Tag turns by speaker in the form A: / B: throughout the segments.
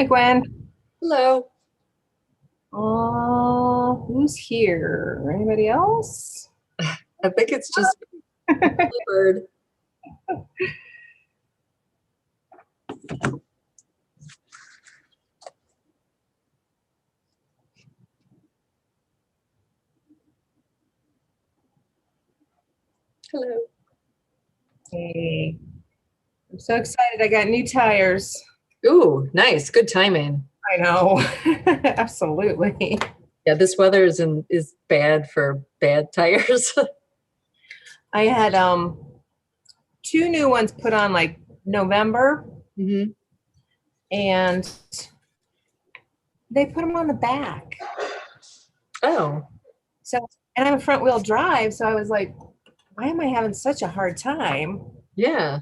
A: Hi, Gwen.
B: Hello.
A: Who's here? Anybody else?
B: I think it's just bird. Hello.
A: Hey, I'm so excited. I got new tires.
B: Ooh, nice. Good timing.
A: I know. Absolutely.
B: Yeah, this weather is bad for bad tires.
A: I had two new ones put on like November,
B: hmm
A: and they put them on the back.
B: Oh,
A: So, and I'm a front wheel drive, so I was like, why am I having such a hard time?
B: yeah.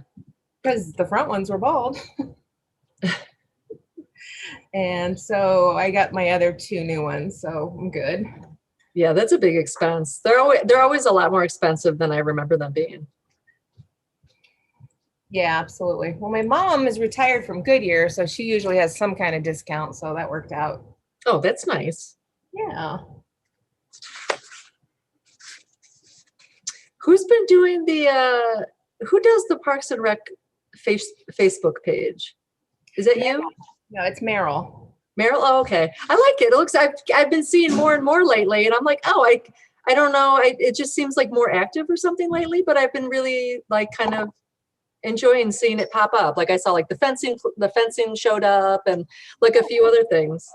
A: Because the front ones were bald. And so I got my other two new ones, so I'm good.
B: Yeah, that's a big expense. They're always a lot more expensive than I remember them being.
A: Yeah, absolutely. Well, my mom is retired from Goodyear, so she usually has some kind of discount, so that worked out.
B: Oh, that's nice.
A: Yeah.
B: Who's been doing who does the Parks and Rec Facebook page? Is that you?
A: No, it's Meryl.
B: Meryl? Oh, okay. I like it. It looks I've been seeing more and more lately, and I'm like, oh, I don't know. It just seems like more active or something lately, but I've been really like kind of enjoying seeing it pop up. Like I saw like the fencing showed up and like a few other things.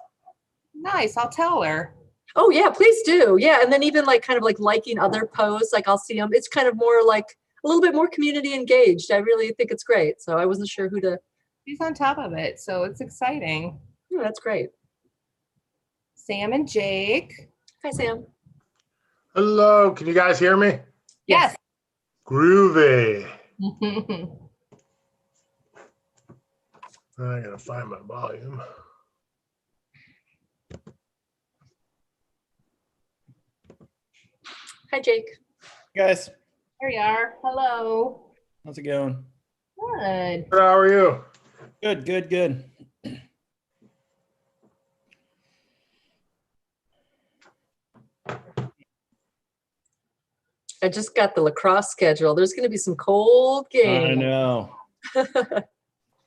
A: Nice. I'll tell her.
B: Oh yeah, please do. Yeah, and then even like kind of like liking other posts, like I'll see them. It's kind of more like a little bit more community engaged. I really think it's great. So I wasn't sure who to.
A: She's on top of it, so it's exciting.
B: Oh, that's great.
A: Sam and Jake.
B: Hi, Sam.
C: Hello, can you guys hear me?
A: Yes.
C: Groovy. I gotta find my volume.
B: Hi, Jake.
D: Guys,
A: There you are. Hello.
D: how's it going?
A: Good.
C: How are you?
D: Good, good, good.
B: I just got the lacrosse schedule. There's going to be some cold games.
D: I know.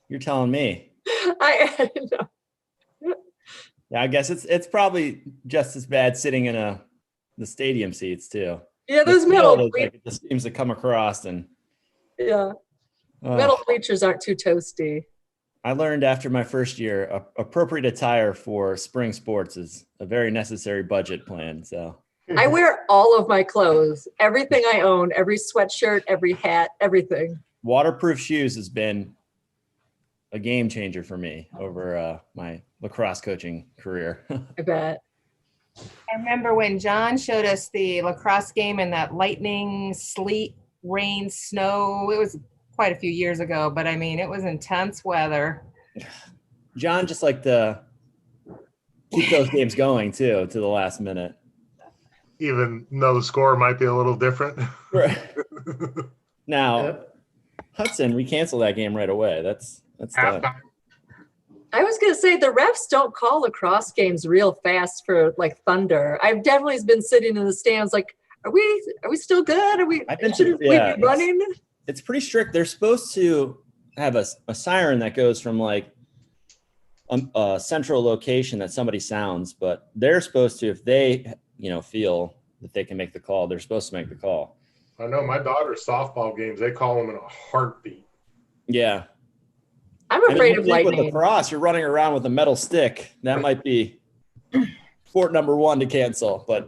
D: You're telling me.
B: I know.
D: Yeah, I guess it's probably just as bad sitting in the stadium seats too.
B: Yeah,
D: The
B: those
D: field
B: metal.
D: is like it just seems to come across and
B: Yeah, metal bleachers aren't too toasty.
D: I learned after my first year, appropriate attire for spring sports is a very necessary budget plan. So
B: I wear all of my clothes, everything I own, every sweatshirt, every hat, everything.
D: waterproof shoes has been a game changer for me over my lacrosse coaching career.
B: I bet.
A: I remember when John showed us the lacrosse game in that lightning, sleet, rain, snow. It was quite a few years ago, but I mean, it was intense weather.
D: John just like to keep those games going too to the last minute.
C: Even though the score might be a little different.
D: Right. Now,
E: Yep.
D: Hudson, we canceled that game right away. That's done.
C: Halftime.
B: I was going to say the refs don't call lacrosse games real fast for like thunder. I've definitely been sitting in the stands like, are we still good? Shouldn't we be running?
D: It's pretty strict. They're supposed to have a siren that goes from like a central location that somebody sounds, but they're supposed to, if they feel that they can make the call, they're supposed to make the call.
C: I know my daughter's softball games, they call them in a heartbeat.
D: Yeah.
B: I'm afraid of lightning.
D: With lacrosse, you're running around with a metal stick. That might be sport number one to cancel. But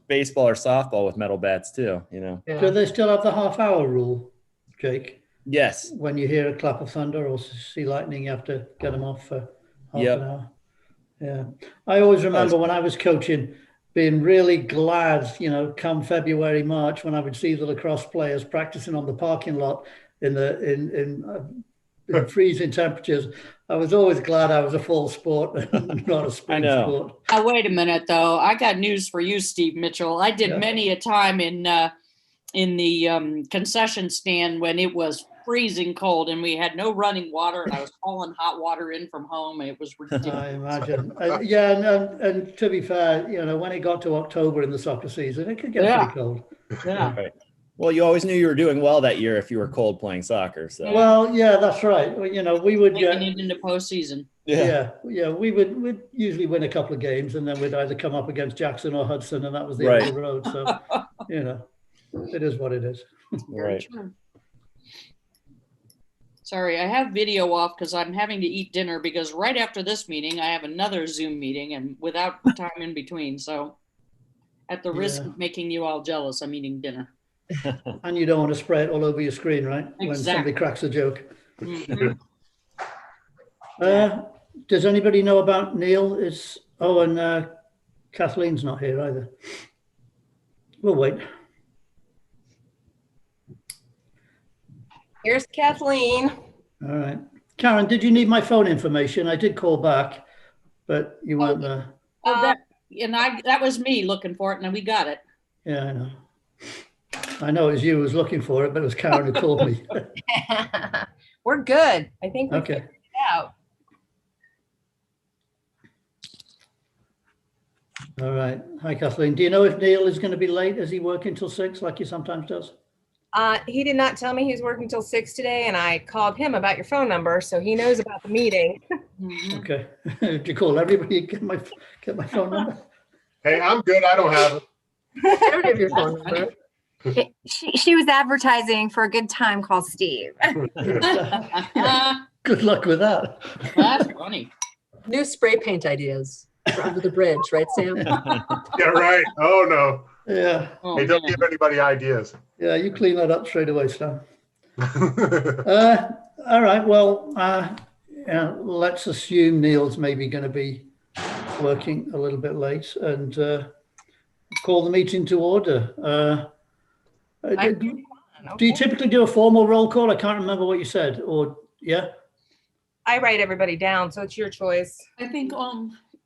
D: baseball or softball with metal bats too.
B: Yeah.
E: Do they still have the half-hour rule, Jake?
D: Yes.
E: When you hear a clap of thunder or see lightning, you have to get them off for half
D: Yep.
E: an hour. Yeah. I always remember when I was coaching being really glad, come February, March, when I would see the lacrosse players practicing on the parking lot in freezing temperatures. I was always glad I was a fall sport and not a spring sport.
F: Wait a minute, though. I got news for you, Steve Mitchell. I did many a time in the concession stand when it was freezing cold, and we had no running water, and I was hauling hot water in from home. It was ridiculous.
E: I imagine. Yeah, and to be fair, when it got to October in the soccer season, it could get
F: Yeah.
E: pretty cold.
F: Yeah.
D: Right. Well, you always knew you were doing well that year if you were cold playing soccer. So
E: Well, yeah, that's right. We would
F: Making it into postseason.
E: we'd usually win a couple of games, and then we'd either come up against Jackson or Hudson, and that was the end of the road. So, it is what it is.
F: Very
D: Right.
F: true. Sorry, I have video off because I'm having to eat dinner because right after this meeting, I have another Zoom meeting and without time in between. So at the risk of making you all jealous, I'm eating dinner.
E: And you don't want to spray it all over your screen, right? When somebody
F: Exactly.
E: cracks a joke.
F: Mhm.
E: Does anybody know about Neil? And Kathleen's not here either. We'll wait.
A: Here's Kathleen.
E: All right. Karen, did you need my phone information? I did call back, but you weren't there.
F: Oh, that was me looking for it, and we got it.
E: Yeah, I know. I know it was you who was looking for it, but it was Karen who called me.
A: We're good. I think we
E: Okay.
A: figured it out.
E: All right. Hi, Kathleen. Do you know if Neil is going to be late? Is he working till 6 like he sometimes does?
A: He did not tell me he was working till 6 today, and I called him about your phone number, so he knows about the meeting.
F: Mhm.
E: Okay. Did you call everybody? Get my phone number?
C: Hey, I'm good. I don't have it.
B: I don't have your phone number.
G: She was advertising for a good time called Steve.
E: Good luck with that.
F: That's funny.
B: New spray paint ideas for under the bridge, right, Sam?
C: Yeah, right. Oh, no.
E: Yeah.
F: Oh,
C: Hey, don't
F: man.
C: give anybody ideas.
E: Yeah, you clean that up straight away, Stan. All right. Well, let's assume Neil's maybe going to be working a little bit late and call the meeting to order. Do you typically do a formal roll call? I can't remember what you said. Or yeah.
A: I write everybody down, so it's your choice.
F: I think,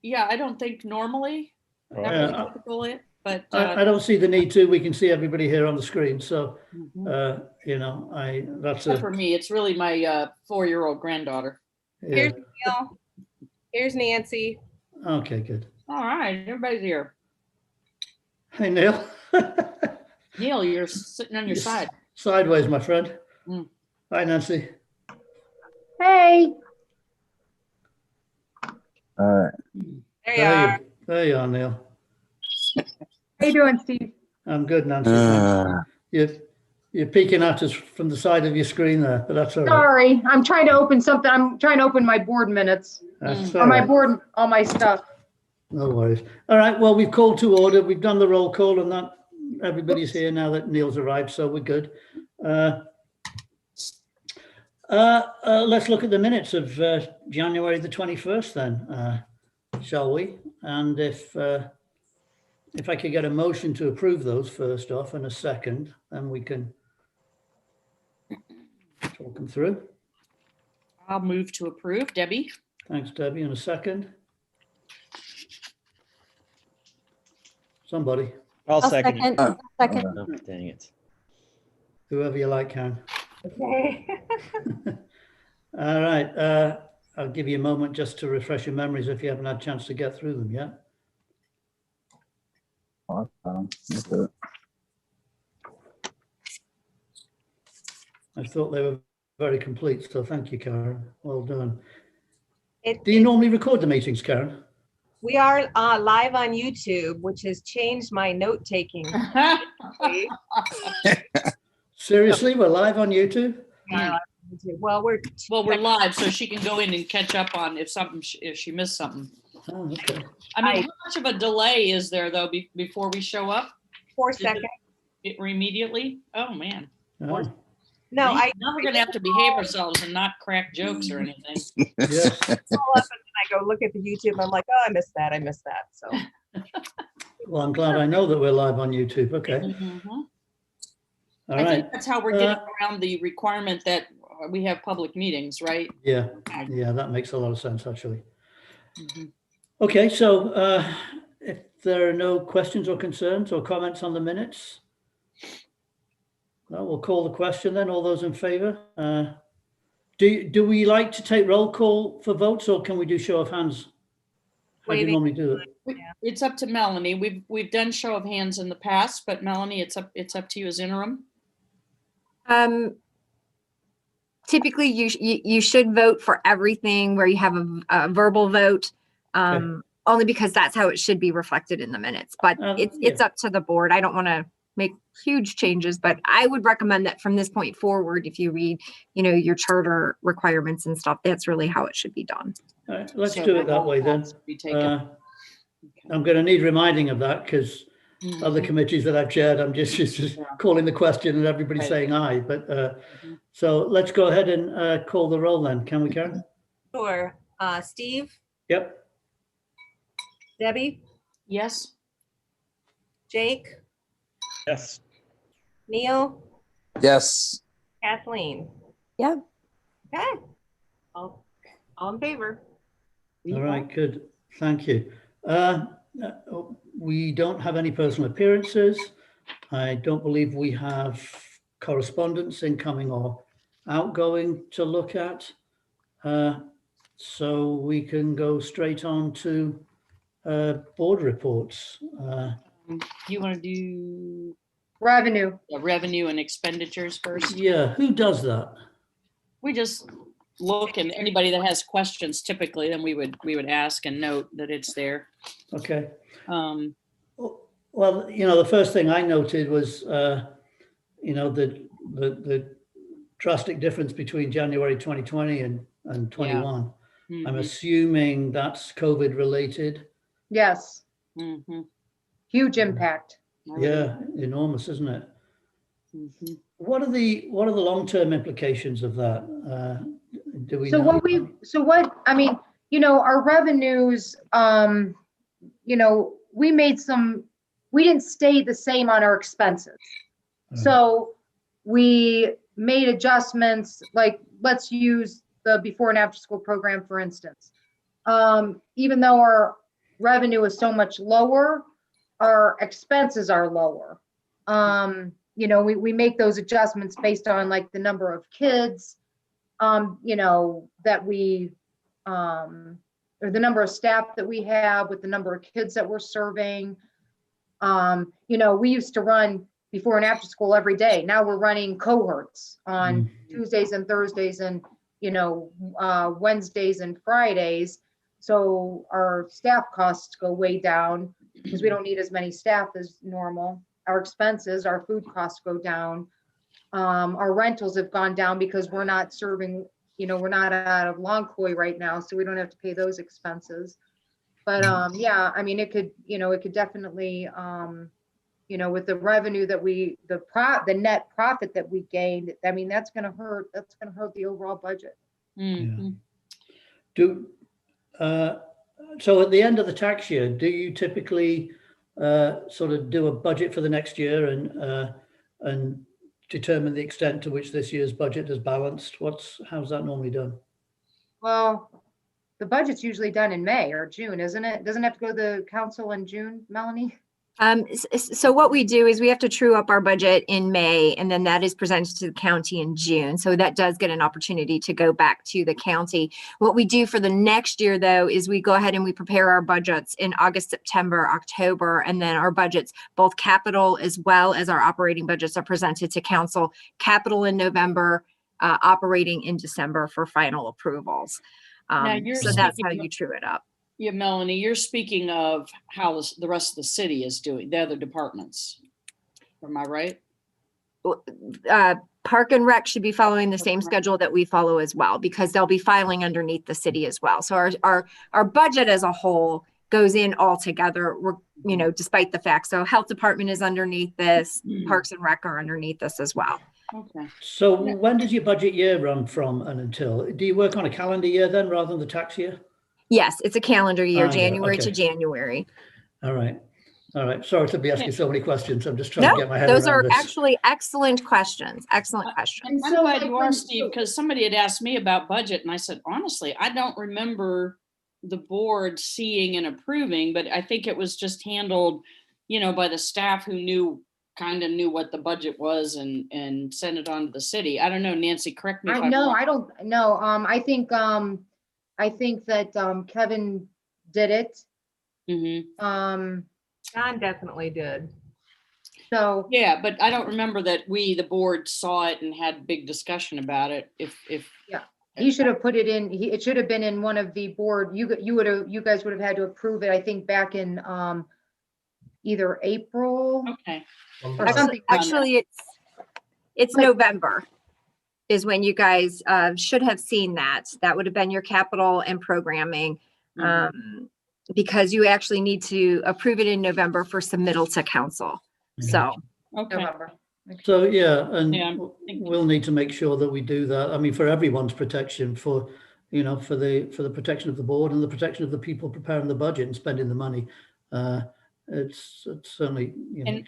F: yeah, I don't think normally, not
E: Yeah.
F: really typical it, but
E: I don't see the need to. We can see everybody here on the screen. So,
F: mhm.
E: that's
F: Except for me, it's really my 4-year-old granddaughter.
E: yeah.
A: Here's Neil. Here's Nancy.
E: Okay, good.
F: All right, everybody's here.
E: Hey, Neil.
F: Neil, you're sitting on your
E: Yes.
F: side.
E: Sideways, my friend.
F: Mm.
E: Hi, Nancy.
G: Hey.
A: There you are.
E: There you are, Neil.
G: How you doing, Steve?
E: I'm good, Nancy. You're peeking at us from the side of your screen there, but that's all right.
H: Sorry, I'm trying to open something. I'm trying to open my board minutes
E: That's
H: or
E: all
H: my
E: right.
H: board, all my stuff.
E: No worries. All right. Well, we've called to order. We've done the roll call, and that everybody's here now that Neil's arrived, so we're good. Let's look at the minutes of January the 21st, then, shall we? And if I could get a motion to approve those first off, and a second, then we can talk them through.
F: I'll move to approve. Debbie?
E: Thanks, Debbie. And a second. Somebody,
D: I'll second.
G: Second.
D: Oh, dang it.
E: whoever you like, Karen.
A: Okay.
E: All right. I'll give you a moment just to refresh your memories if you haven't had a chance to get through them yet. I thought they were very complete, so thank you, Karen. Well done. Do you normally record the meetings, Karen?
A: We are live on YouTube, which has changed my note-taking.
E: Seriously, we're live on YouTube?
A: Well, we're
F: live, so she can go in and catch up on if she missed something.
E: Oh, okay.
F: I mean, how much of a delay is there though before we show up?
A: 4 seconds.
F: Immediately? Oh man.
E: Oh,
A: No,
F: now we're gonna have to behave ourselves and not crack jokes or anything.
E: yes.
A: I pull up and then I go look at the YouTube. I'm like, oh, I missed that. So
E: Well, I'm glad I know that we're live on YouTube. Okay.
F: Mhm.
E: All
F: I
E: right.
F: think that's how we're getting around the requirement that we have public meetings, right?
E: Yeah. Yeah, that makes a lot of sense, actually.
F: Mhm.
E: Okay, so if there are no questions or concerns or comments on the minutes, Well, we'll call the question then. All those in favor? Do we like to take roll call for votes, or can we do show of hands? How do you
A: Waving.
E: normally do it?
F: It's up to Melanie. We've done show of hands in the past, but Melanie, it's up to you as interim.
G: Typically, you should vote for everything where you have a verbal vote, only because that's how it should be reflected in the minutes. But it's up to the board. I don't want to make huge changes, but I would recommend that from this point forward, if you read, your charter requirements and stuff, that's really how it should be done.
E: All right, let's do it that way then.
F: Okay.
E: I'm going to need reminding of that because other committees that I've chaired, I'm just calling the question and everybody saying aye. But so let's go ahead and call the roll then. Can we, Karen?
A: Sure. Steve,
E: Yep.
A: Debbie,
F: Yes.
A: Jake,
I: Yes.
A: Neil,
I: Yes.
A: Kathleen.
G: Yeah.
A: Okay. All in favor.
E: All right, good. Thank you. We don't have any personal appearances. I don't believe we have correspondence incoming or outgoing to look at. So we can go straight on to board reports.
F: You want to do
H: Revenue.
F: revenue and expenditures first?
E: Yeah, who does that?
F: We just look, and anybody that has questions, typically, then we would ask and note that it's there.
E: Okay.
F: Um,
E: Well, the first thing I noted was, the drastic difference between January 2020 and 21. I'm assuming that's COVID related.
H: Yes.
F: mhm.
H: Huge impact.
E: Yeah, enormous, isn't it?
F: Mhm.
E: What are the long-term implications of that? Do we
H: So
E: know?
H: our revenues, we didn't stay the same on our expenses. So we made adjustments, like let's use the before and after school program, for instance. Even though our revenue is so much lower, our expenses are lower. We make those adjustments based on like the number of kids, that we, or the number of staff that we have with the number of kids that we're serving. We used to run before and after school every day. Now we're running cohorts on Tuesdays and Thursdays and, Wednesdays and Fridays. So our staff costs go way down because we don't need as many staff as normal. Our expenses, our food costs go down. Our rentals have gone down because we're not serving, we're not out of Loncoy right now, so we don't have to pay those expenses. But it could definitely, with the revenue that the net profit that we gained, that's going to hurt the overall budget.
F: Mhm.
E: So at the end of the tax year, do you typically sort of do a budget for the next year and determine the extent to which this year's budget is balanced? How's that normally done?
H: Well, the budget's usually done in May or June, isn't it? Doesn't it have to go to the council in June, Melanie?
G: So what we do is we have to true up our budget in May, and then that is presented to the county in June. So that does get an opportunity to go back to the county. What we do for the next year, though, is we go ahead and we prepare our budgets in August, September, October, and then our budgets, both capital as well as our operating budgets, are presented to council. Capital in November, operating in December for final approvals. So that's how you true it up.
F: Yeah, Melanie, you're speaking of how the rest of the city is doing, the other departments. Am I right?
G: Park and Rec should be following the same schedule that we follow as well, because they'll be filing underneath the city as well. So our budget as a whole goes in all together, despite the fact. So Health Department is underneath this, Parks and Rec are underneath this as well.
F: Okay.
E: So when does your budget year run from and until? Do you work on a calendar year then rather than the tax year?
G: Yes, it's a calendar year,
E: Yeah,
G: January
E: okay.
G: to January.
E: All right. Sorry to be asking so many questions. I'm just trying to get my head
G: those
E: around
G: are
E: this.
G: actually excellent questions. Excellent questions.
F: I'm glad you are, Steve, because somebody had asked me about budget, and I said, honestly, I don't remember the board seeing and approving, but I think it was just handled, by the staff who knew kind of knew what the budget was and sent it on to the city. I don't know, Nancy, correct me if
H: I
F: I'm
H: no,
F: wrong.
H: I don't know. I think that Kevin did it.
F: Mhm.
A: John definitely did.
H: So
F: Yeah, but I don't remember that we, the board, saw it and had big discussion about it. If
H: he should have put it in, it should have been in one of the board, you guys would have had to approve it, I think, back in either April
F: okay.
H: or something.
G: Actually, it's November is when you guys should have seen that. That would have been your capital and programming. Because you actually need to approve it in November for submittal to council. So,
F: Okay.
H: November.
E: So, yeah, and
F: Yeah, I'm thinking-
E: we'll need to make sure that we do that. I mean, for everyone's protection, for the protection of the board and the protection of the people preparing the budget and spending the money. It's certainly,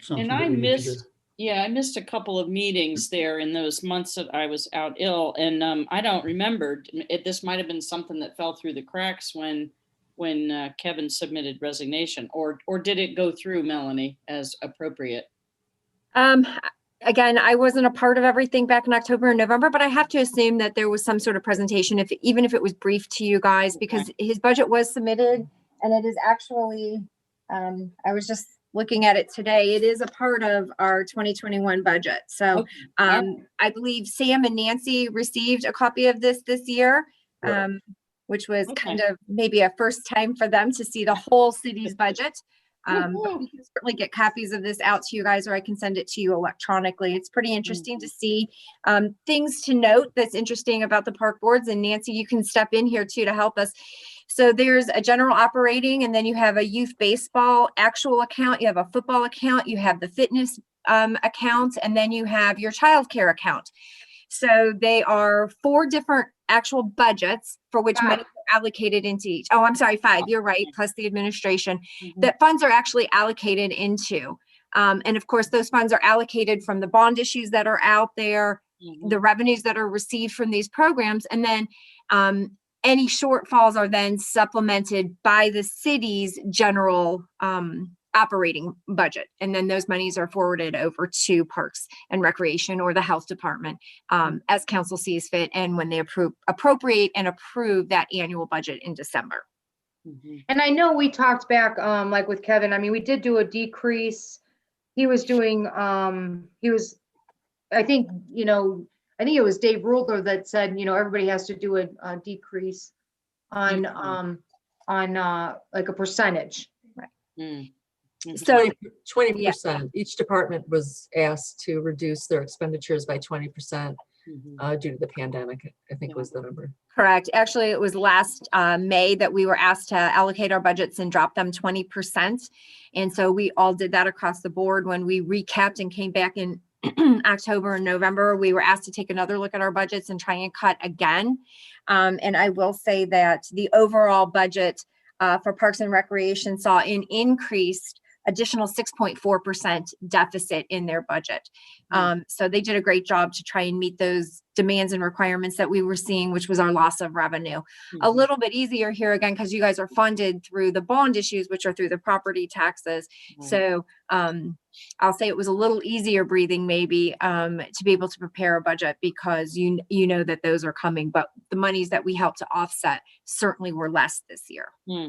E: something
F: and I
E: that we need to do.
F: missed, yeah, I missed a couple of meetings there in those months that I was out ill, and I don't remember. This might have been something that fell through the cracks when Kevin submitted resignation, or did it go through, Melanie, as appropriate?
G: again, I wasn't a part of everything back in October and November, but I have to assume that there was some sort of presentation, even if it was brief to you guys, because his budget was submitted and it is actually, I was just looking at it today. It is a part of our 2021 budget. So I believe Sam and Nancy received a copy of this year, which was kind of maybe a first time for them to see the whole city's budget. But we can certainly get copies of this out to you guys, or I can send it to you electronically. It's pretty interesting to see. Things to note that's interesting about the park boards, and Nancy, you can step in here too to help us. So there's a general operating, and then you have a youth baseball actual account, you have a football account, you have the fitness account, and then you have your childcare account. So they are 4 different actual budgets for which money are allocated into each. Oh, I'm sorry, 5. You're right. Plus the administration that funds are actually allocated into. And of course, those funds are allocated from the bond issues that are out there, the revenues that are received from these programs. And then any shortfalls are then supplemented by the city's general operating budget. And then those monies are forwarded over to Parks and Recreation or the Health Department as council sees fit, and when they appropriate and approve that annual budget in December.
H: And I know we talked back, like with Kevin, I mean, we did do a decrease. He was doing, I think it was Dave Rulger that said, everybody has to do a decrease on like a percentage.
B: Right.
G: So
B: 20%. Each department was asked to reduce their expenditures by 20% due to the pandemic, I think was the number.
G: Correct. Actually, it was last May that we were asked to allocate our budgets and drop them 20%. And so we all did that across the board. When we recapped and came back in October and November, we were asked to take another look at our budgets and try and cut again. And I will say that the overall budget for Parks and Recreation saw an increased additional 6.4% deficit in their budget. So they did a great job to try and meet those demands and requirements that we were seeing, which was our loss of revenue. A little bit easier here again, because you guys are funded through the bond issues, which are through the property taxes. So I'll say it was a little easier breathing maybe to be able to prepare a budget, because you know that those are coming, but the monies that we helped to offset certainly were less this year.
E: Yeah.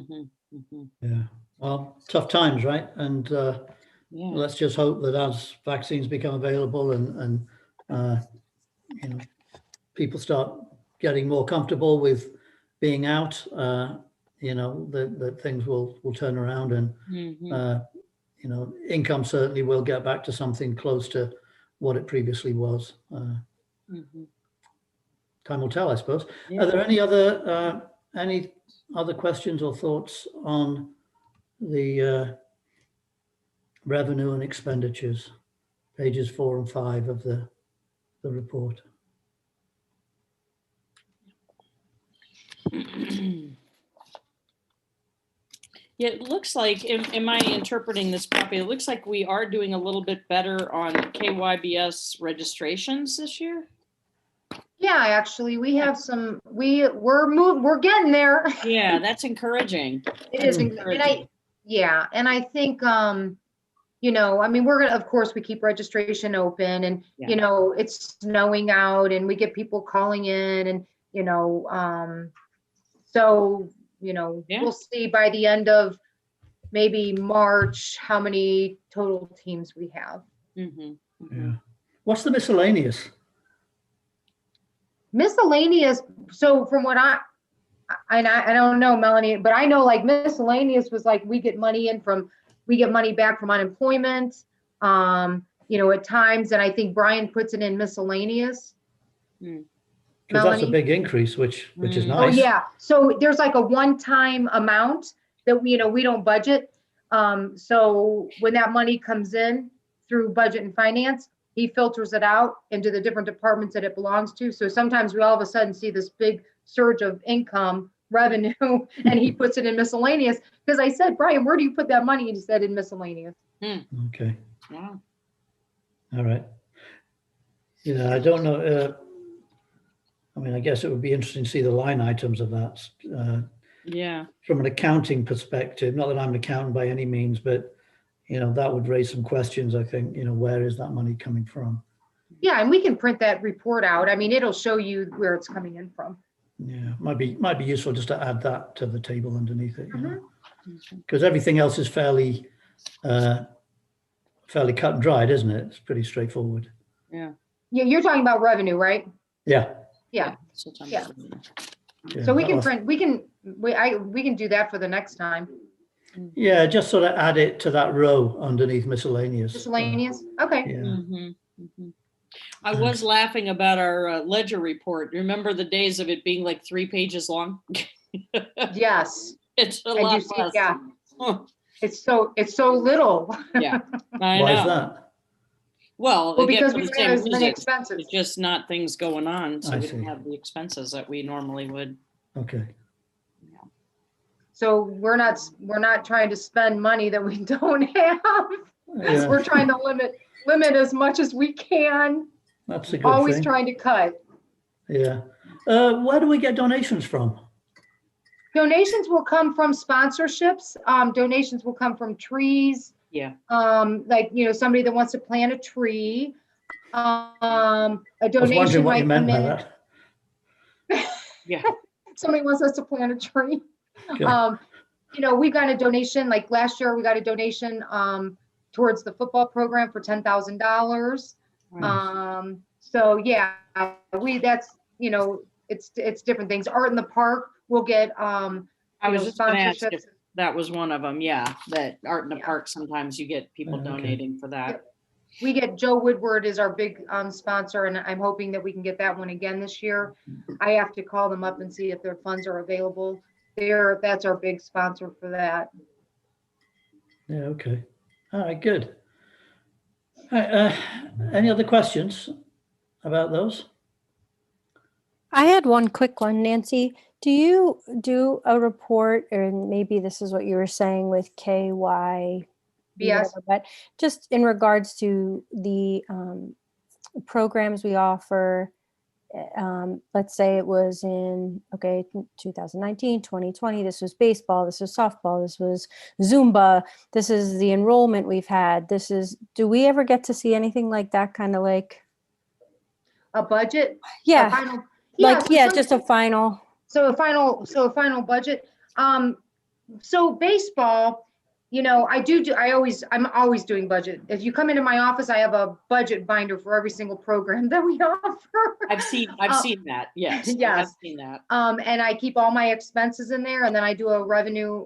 E: Well, tough times, right? And let's just hope that as vaccines become available and people start getting more comfortable with being out, that things will turn around, and income certainly will get back to something close to what it previously was. Time will tell, I suppose. Are there any other questions or thoughts on the revenue and expenditures, pages 4 and 5 of the report?
F: Yeah, it looks like, am I interpreting this properly? It looks like we are doing a little bit better on KYBS registrations this year.
H: Yeah, actually, we have some. We're getting there.
F: Yeah, that's encouraging.
H: It is encouraging. And I think you know, I mean, we're gonna, of course, we keep registration open, and,
F: Yeah.
H: you know, it's snowing out and we get people calling in, and, you know, so, you know,
F: Yeah.
H: we'll see by the end of maybe March, how many total teams we have.
F: Mhm, mhm.
E: Yeah. What's the miscellaneous?
H: Miscellaneous, so from what I don't know, Melanie, but I know like miscellaneous was like, we get money back from unemployment, you know, at times, and I think Brian puts it in miscellaneous.
F: Mm.
E: Because that's a
H: Melanie?
E: big increase, which is
F: Mm.
H: Oh,
E: nice.
H: yeah, so there's like a one-time amount that we, you know, we don't budget. So when that money comes in through budget and finance, he filters it out into the different departments that it belongs to. So sometimes we all of a sudden see this big surge of income revenue and he puts it in miscellaneous. Because I said, Brian, where do you put that money? And he said in miscellaneous.
E: Okay.
F: Wow.
E: All right. Yeah, I don't know. I mean, I guess it would be interesting to see the line items of that
F: Yeah.
E: from an accounting perspective. Not that I'm an accountant by any means, but, you know, that would raise some questions, I think. You know, where is that money coming from?
H: Yeah, and we can print that report out. I mean, it'll show you where it's coming in from.
E: Yeah, might be useful just to add that to the table underneath it, you know,
F: Mhm.
E: because everything else is fairly cut and dried, isn't it? It's pretty straightforward.
F: Yeah.
H: Yeah, you're talking about revenue, right?
E: Yeah.
H: Yeah.
F: Sometimes
H: Yeah.
E: Yeah,
H: So we
E: that
H: can
E: was-
H: print, we can do that for the next time.
E: Yeah, just sort of add it to that row underneath miscellaneous.
H: Miscellaneous, okay.
E: Yeah.
F: Mhm, mhm. I was laughing about our ledger report. Remember the days of it being like 3 pages long?
H: Yes,
F: It's a
H: I do
F: lot
H: see,
F: less.
H: yeah,
F: Huh.
H: it's so little.
F: Yeah, I
E: Why is
F: know.
E: that?
F: Well,
H: Well,
F: again,
H: because
F: for
H: we
F: the
H: don't have
F: same
H: as many
F: reason.
H: expenses.
F: It's just not things going on, so
E: I
F: we don't
E: see.
F: have the expenses that we normally would.
E: Okay.
H: So we're not trying to spend money that we don't have.
E: Yeah,
H: We're trying to limit as much as we can,
E: that's a good
H: always
E: thing.
H: trying to cut.
E: Yeah. Where do we get donations from?
H: Donations will come from sponsorships. Donations will come from trees.
F: Yeah.
H: Like, you know, somebody that wants to plant a tree. A
E: I was
H: donation
E: wondering what you
H: might
E: meant
H: come
E: by
H: in.
E: that.
F: Yeah.
H: Somebody wants us to plant a tree.
E: Okay.
H: You know, we got a donation, like last year, we got a donation towards the football program for $10,000.
E: Nice.
H: So yeah, that's, you know, it's different things. Art in the Park, we'll get
F: I
H: you
F: was
H: know,
F: just gonna ask
H: sponsorships.
F: if that was one of them. Yeah, that Art in the
H: Yeah.
F: Park, sometimes you get people
E: Okay.
F: donating for that.
H: We get Joe Woodward is our big sponsor, and I'm hoping that we can get that one again this year. I have to call them up and see if their funds are available. That's our big sponsor for that.
E: Yeah, okay. All right, good. All right, any other questions about those?
J: I had one quick one, Nancy. Do you do a report, or maybe this is what you were saying with KY,
H: Yes.
J: whatever, but just in regards to the programs we offer, let's say it was in, 2019, 2020, this was baseball, this was softball, this was Zumba, this is the enrollment we've had, do we ever get to see anything like that, kind of like?
H: A budget?
J: Yeah,
H: A final,
J: just a final.
H: So a final budget. So baseball, you know, I'm always doing budget. If you come into my office, I have a budget binder for every single program that we offer.
F: I've seen that. Yes.
H: Yes.
F: I've seen that.
H: And I keep all my expenses in there, and then I do a revenue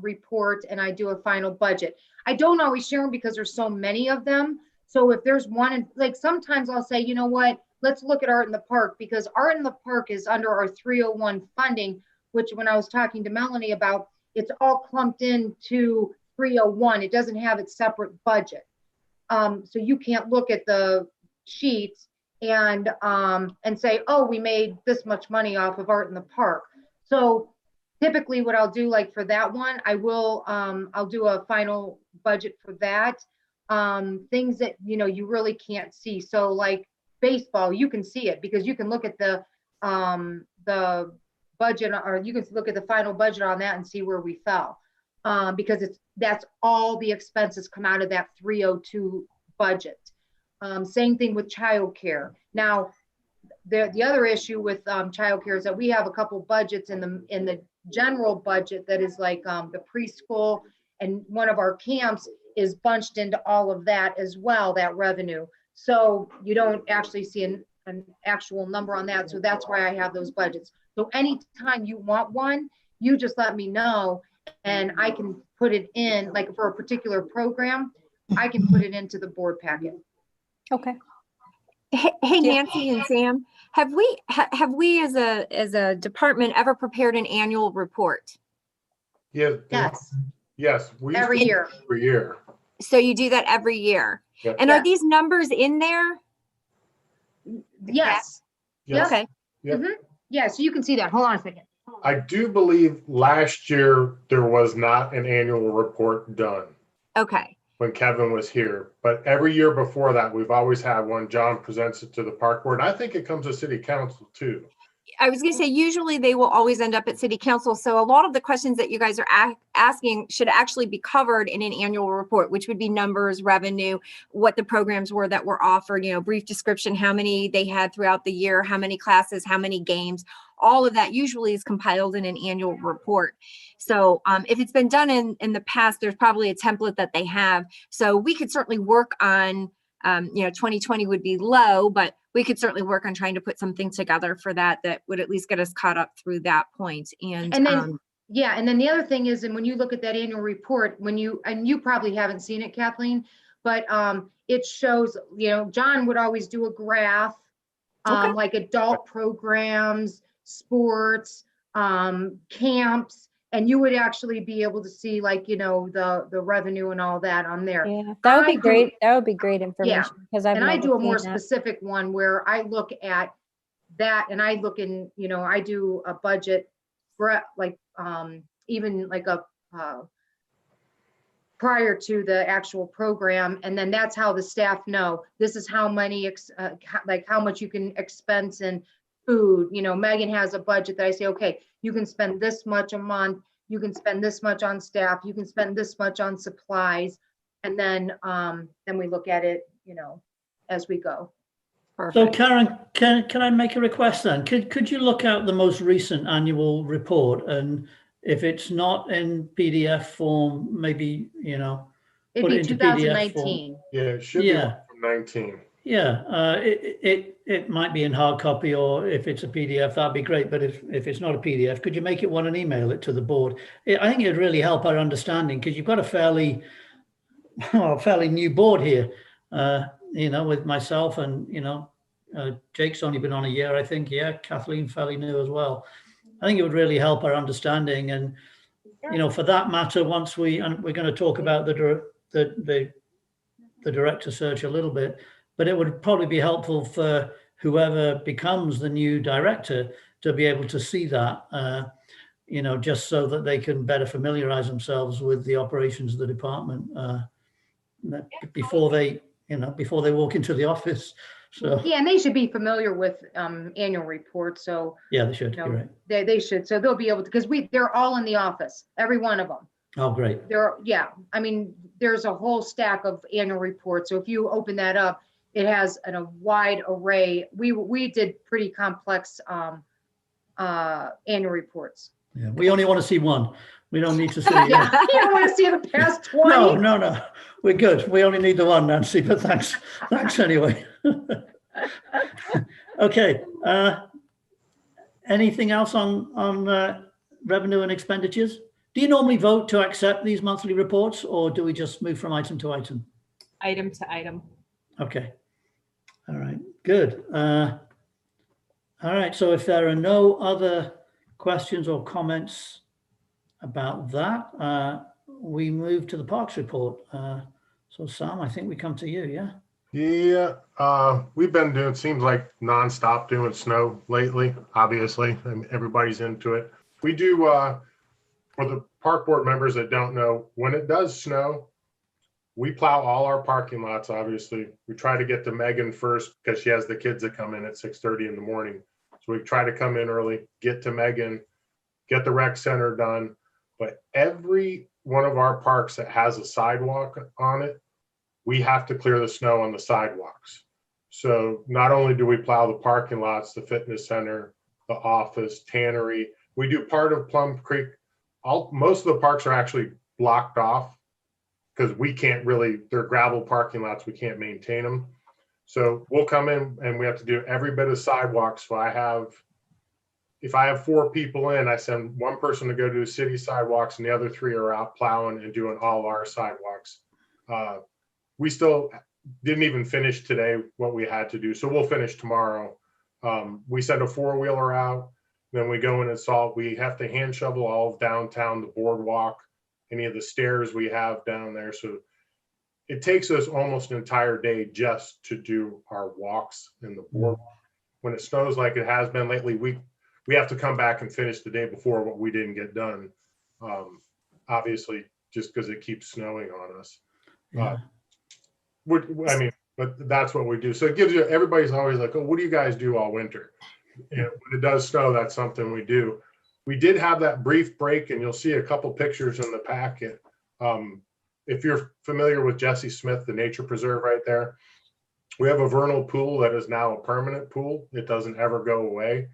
H: report, and I do a final budget. I don't always share them because there's so many of them. So if there's one, like sometimes I'll say, you know what, let's look at Art in the Park, because Art in the Park is under our 301 funding, which when I was talking to Melanie about, it's all clumped into 301. It doesn't have its separate budget. So you can't look at the sheets and say, oh, we made this much money off of Art in the Park. So typically what I'll do, like for that one, I'll do a final budget for that. Things that, you know, you really can't see. So like baseball, you can see it because you can look at the budget, or you can look at the final budget on that and see where we fell. because that's all the expenses come out of that 302 budget. Same thing with childcare. Now, the other issue with childcare is that we have a couple budgets in the general budget that is like the preschool, and one of our camps is bunched into all of that as well, that revenue. So you don't actually see an actual number on that. So that's why I have those budgets. So anytime you want one, you just let me know and I can put it in, like for a particular program, I can put it into the board packet.
J: Okay.
G: Hey, Nancy and Sam, have we as a department ever prepared an annual report?
C: Yeah.
H: Yes.
C: Yes. We
H: Every year.
C: Every year.
G: So you do that every year.
C: Yep.
G: And are these numbers in there?
H: Yes.
C: Yes.
G: Okay.
C: Yep.
H: Yeah, so you can see that. Hold on a second.
C: I do believe last year there was not an annual report done
G: Okay.
C: when Kevin was here, but every year before that, we've always had one. John presents it to the park board. I think it comes to city council too.
G: I was going to say, usually they will always end up at city council. So a lot of the questions that you guys are asking should actually be covered in an annual report, which would be numbers, revenue, what the programs were that were offered, brief description, how many they had throughout the year, how many classes, how many games, all of that usually is compiled in an annual report. So if it's been done in the past, there's probably a template that they have. So we could certainly work on, 2020 would be low, but we could certainly work on trying to put something together for that would at least get us caught up through that point. And
H: then, and then the other thing is, and when you look at that annual report, and you probably haven't seen it, Kathleen, but it shows, John would always do a graph, like adult programs, sports, camps, and you would actually be able to see the revenue and all that on there.
J: Yeah, that would be great. That would be great information because
H: I do a more specific one where I look at that and I look in, I do a budget for even like a prior to the actual program, and then that's how the staff know this is how many how much you can expense in food. Megan has a budget that I say, okay, you can spend this much a month, you can spend this much on staff, you can spend this much on supplies, and then we look at it, as we go.
E: Perfect. So Karen, can I make a request then? Could you look out the most recent annual report, and if it's not in PDF form, maybe
H: it'd
E: put
H: be
E: it into
H: 2019.
E: PDF form.
C: Yeah, it should be from 19.
E: Yeah, it might be in hard copy, or if it's a PDF, that'd be great. But if it's not a PDF, could you make it one and email it to the board? I think it'd really help our understanding, because you've got a fairly new board here, with myself and, Jake's only been on a year, I think. Yeah, Kathleen fairly new as well. I think it would really help our understanding. And, for that matter, once we're going to talk about the director search a little bit, but it would probably be helpful for whoever becomes the new director to be able to see that, just so that they can better familiarize themselves with the operations of the department before they walk into the office. So
H: yeah, and they should be familiar with annual reports. So
E: yeah, they should. You're right.
H: They should. So they'll be able to, because they're all in the office, every one of them.
E: Oh, great.
H: There's a whole stack of annual reports. So if you open that up, it has a wide array. We did pretty complex annual reports.
E: Yeah, we only want to see one. We don't need to see.
H: You don't want to see the past 20.
E: No, we're good. We only need the one, Nancy. But thanks anyway. Okay. Anything else on revenue and expenditures? Do you normally vote to accept these monthly reports, or do we just move from item to item?
A: Item to item.
E: Okay. All right. Good. All right. So if there are no other questions or comments about that, we move to the parks report. So Sam, I think we come to you. Yeah.
C: Yeah. We've been doing, seems like nonstop doing snow lately, obviously, and everybody's into it. We do, for the park board members that don't know, when it does snow, we plow all our parking lots, obviously. We try to get to Megan first because she has the kids that come in at 6:30 in the morning. So we try to come in early, get to Megan, get the rec center done. But every one of our parks that has a sidewalk on it, we have to clear the snow on the sidewalks. So not only do we plow the parking lots, the fitness center, the office, tannery, we do part of Plum Creek. Most of the parks are actually blocked off because we can't really, they're gravel parking lots, we can't maintain them. So we'll come in and we have to do every bit of sidewalks. So if I have 4 people in, I send one person to go do city sidewalks and the other 3 are out plowing and doing all our sidewalks. We still didn't even finish today what we had to do. So we'll finish tomorrow. We send a 4-wheeler out, then we go in and salt. We have to hand shovel all of downtown, the boardwalk, any of the stairs we have down there. So it takes us almost an entire day just to do our walks in the boardwalk. When it snows like it has been lately, we have to come back and finish the day before what we didn't get done. Obviously, just because it keeps snowing on us.
E: Yeah.
C: I mean, but that's what we do. So it gives you, everybody's always like, oh, what do you guys do all winter? When it does snow, that's something we do. We did have that brief break, and you'll see a couple pictures in the packet. If you're familiar with Jesse Smith, the nature preserve right there, we have a vernal pool that is now a permanent pool. It doesn't ever go away,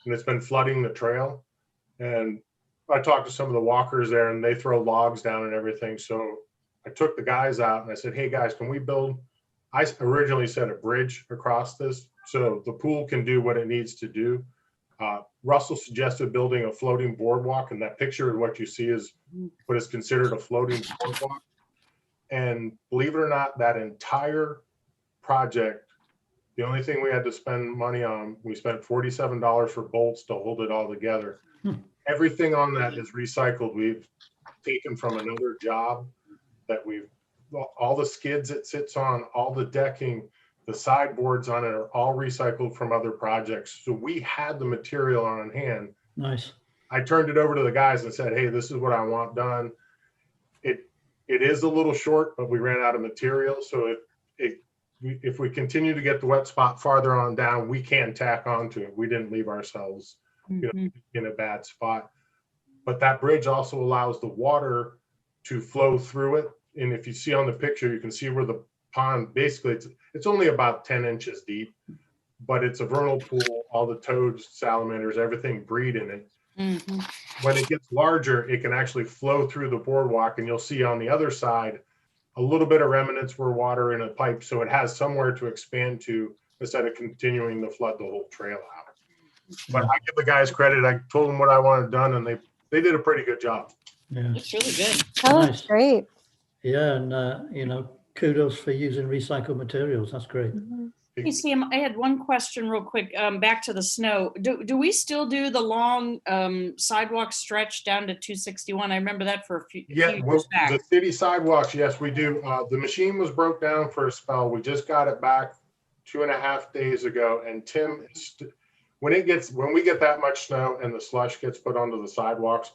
C: and it's been flooding the trail. And I talked to some of the walkers there, and they throw logs down and everything. So I took the guys out and I said, hey guys, can we build, I originally said a bridge across this so the pool can do what it needs to do. Russell suggested building a floating boardwalk, and that picture of what you see is what is considered a floating boardwalk. And believe it or not, that entire project, the only thing we had to spend money on, we spent $47 for bolts to hold it all together. Everything on that is recycled. We've taken from another job that all the skids it sits on, all the decking, the sideboards on it are all recycled from other projects. So we had the material on hand.
E: Nice.
C: I turned it over to the guys and said, hey, this is what I want done. It is a little short, but we ran out of material. So if we continue to get the wet spot farther on down, we can tack onto it. We didn't leave ourselves in a bad spot. But that bridge also allows the water to flow through it. And if you see on the picture, you can see where the pond, basically it's only about 10 inches deep, but it's a vernal pool. All the toads, salamanders, everything breed in it. When it gets larger, it can actually flow through the boardwalk, and you'll see on the other side a little bit of remnants where water in a pipe, so it has somewhere to expand to instead of continuing to flood the whole trail out. But I give the guys credit. I told them what I wanted done, and they did a pretty good job.
E: Yeah.
F: It's really good.
J: Oh,
E: Nice.
J: that's great.
E: Yeah, and kudos for using recycled materials. That's great.
F: Hey, Sam, I had one question real quick. Back to the snow. Do we still do the long sidewalk stretch down to 261? I remember that for a few years back.
C: The city sidewalks, yes, we do. The machine was broke down for a spell. We just got it back 2.5 days ago. And Tim, when we get that much snow and the slush gets put onto the sidewalks,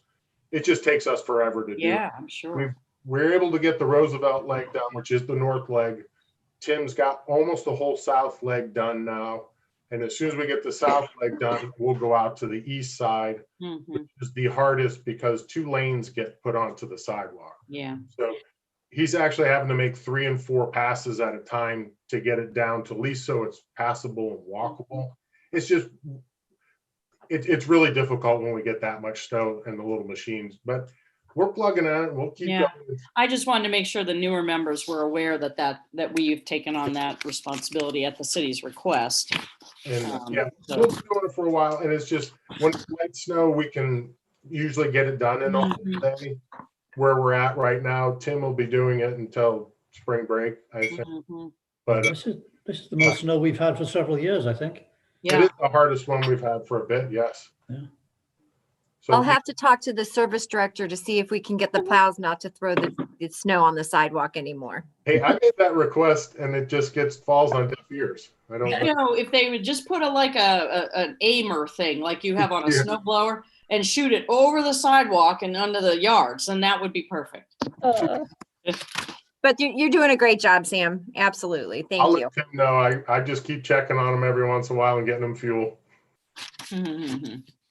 C: it just takes us forever to do.
F: Yeah, I'm sure.
C: We're able to get the Roosevelt leg done, which is the north leg. Tim's got almost the whole south leg done now. And as soon as we get the south leg done, we'll go out to the east side, which is the hardest because 2 lanes get put onto the sidewalk.
F: Yeah.
C: So he's actually having to make 3 and 4 passes at a time to get it down to at least so it's passable and walkable. It's just, it's really difficult when we get that much snow and the little machines, but we're plugging at it. We'll keep going.
F: I just wanted to make sure the newer members were aware that we've taken on that responsibility at the city's request.
C: And we'll be doing it for a while. And it's just when it's light snow, we can usually get it done in a whole day. Where we're at right now, Tim will be doing it until spring break, I think. But
E: this is the most snow we've had for several years, I think.
F: Yeah.
C: It is the hardest one we've had for a bit. Yes.
E: Yeah.
C: So
G: I'll have to talk to the service director to see if we can get the plows not to throw the snow on the sidewalk anymore.
C: Hey, I made that request and it just falls on deaf ears. I don't
F: know. If they would just put an aimer thing like you have on a snow blower and shoot it over the sidewalk and under the yards, then that would be perfect.
G: But you're doing a great job, Sam. Absolutely. Thank you.
C: Let Tim know. I just keep checking on them every once in a while and getting them fuel.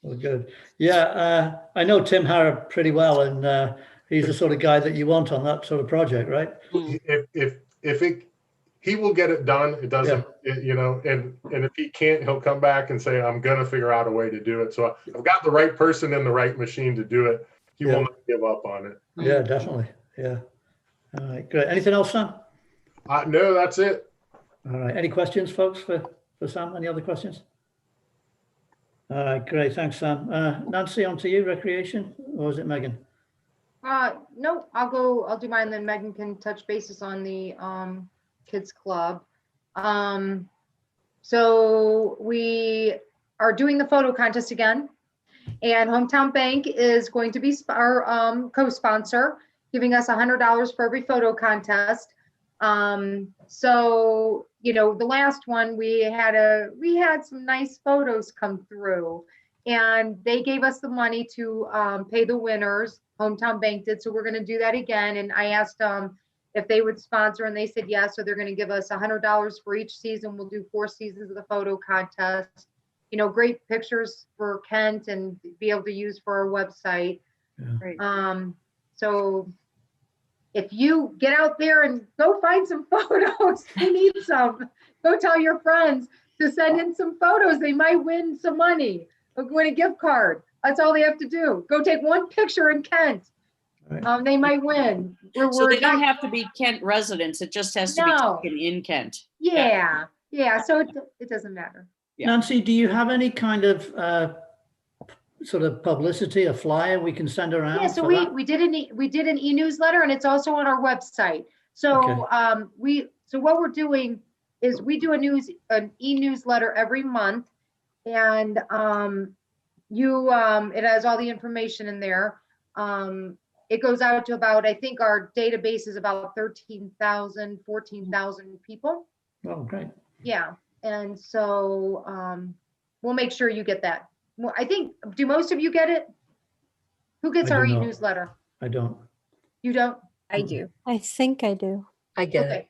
E: Well, good. Yeah, I know Tim Harrop pretty well, and he's the sort of guy that you want on that sort of project, right?
C: He will get it done. It doesn't, and if he can't, he'll come back and say, I'm going to figure out a way to do it. So I've got the right person in the right machine to do it. He will not give up on it.
E: Yeah, definitely. Yeah. All right, great. Anything else, Sam?
C: No, that's it.
E: All right. Any questions, folks, for Sam? Any other questions? All right, great. Thanks, Sam. Nancy, on to you, recreation, or is it Megan?
H: No, I'll do mine, then Megan can touch bases on the kids club. So we are doing the photo contest again, and Hometown Bank is going to be our co-sponsor, giving us $100 for every photo contest. So, the last one we had some nice photos come through, and they gave us the money to pay the winners. Hometown Bank did. So we're going to do that again. And I asked if they would sponsor, and they said yes. So they're going to give us $100 for each season. We'll do 4 seasons of the photo contest. Great pictures for Kent and be able to use for our website.
E: Yeah.
H: So if you get out there and go find some photos, we need some. Go tell your friends to send in some photos. They might win some money. They'll win a gift card. That's all they have to do. Go take one picture in Kent.
E: Right.
H: They might win.
F: So they don't have to be Kent residents. It just has to be taken in Kent.
H: Yeah. So it doesn't matter.
F: Yeah.
E: Nancy, do you have any kind of sort of publicity, a flyer we can send around?
H: Yeah, so we did an e-newsletter, and it's also on our website. So so what we're doing is we do an e-newsletter every month, and it has all the information in there. It goes out to about, I think our database is about 13,000, 14,000 people.
E: Oh, great.
H: Yeah, and so we'll make sure you get that. Well, I think, do most of you get it? Who gets our e-newsletter?
E: I don't.
H: You don't?
G: I do.
J: I think I do.
B: I get it.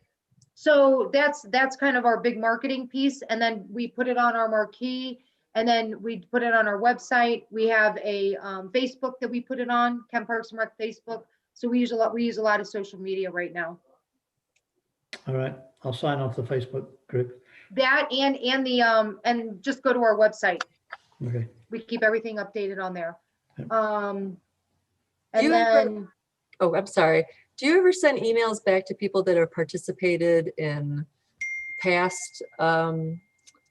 H: So that's kind of our big marketing piece. And then we put it on our marquee, and then we put it on our website. We have a Facebook that we put it on, Kent Parks and Rec Facebook. So we use a lot of social media right now.
E: All right, I'll sign off the Facebook group.
H: That and and just go to our website.
E: Okay.
H: We keep everything updated on there.
E: Yep.
B: Oh, I'm sorry. Do you ever send emails back to people that have participated in past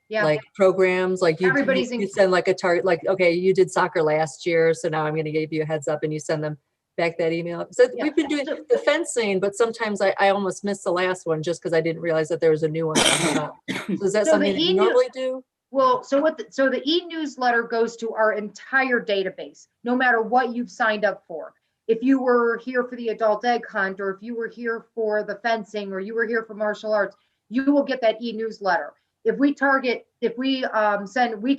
B: like programs? Like you send like a target, like, okay, you did soccer last year, so now I'm going to give you a heads up, and you send them back that email. So we've been doing the fencing, but sometimes I almost missed the last one just because I didn't realize that there was a new one coming up. So is that something that you normally do?
H: Well, so the e-newsletter goes to our entire database, no matter what you've signed up for. If you were here for the adult egg hunt, or if you were here for the fencing, or you were here for martial arts, you will get that e-newsletter. If we send, we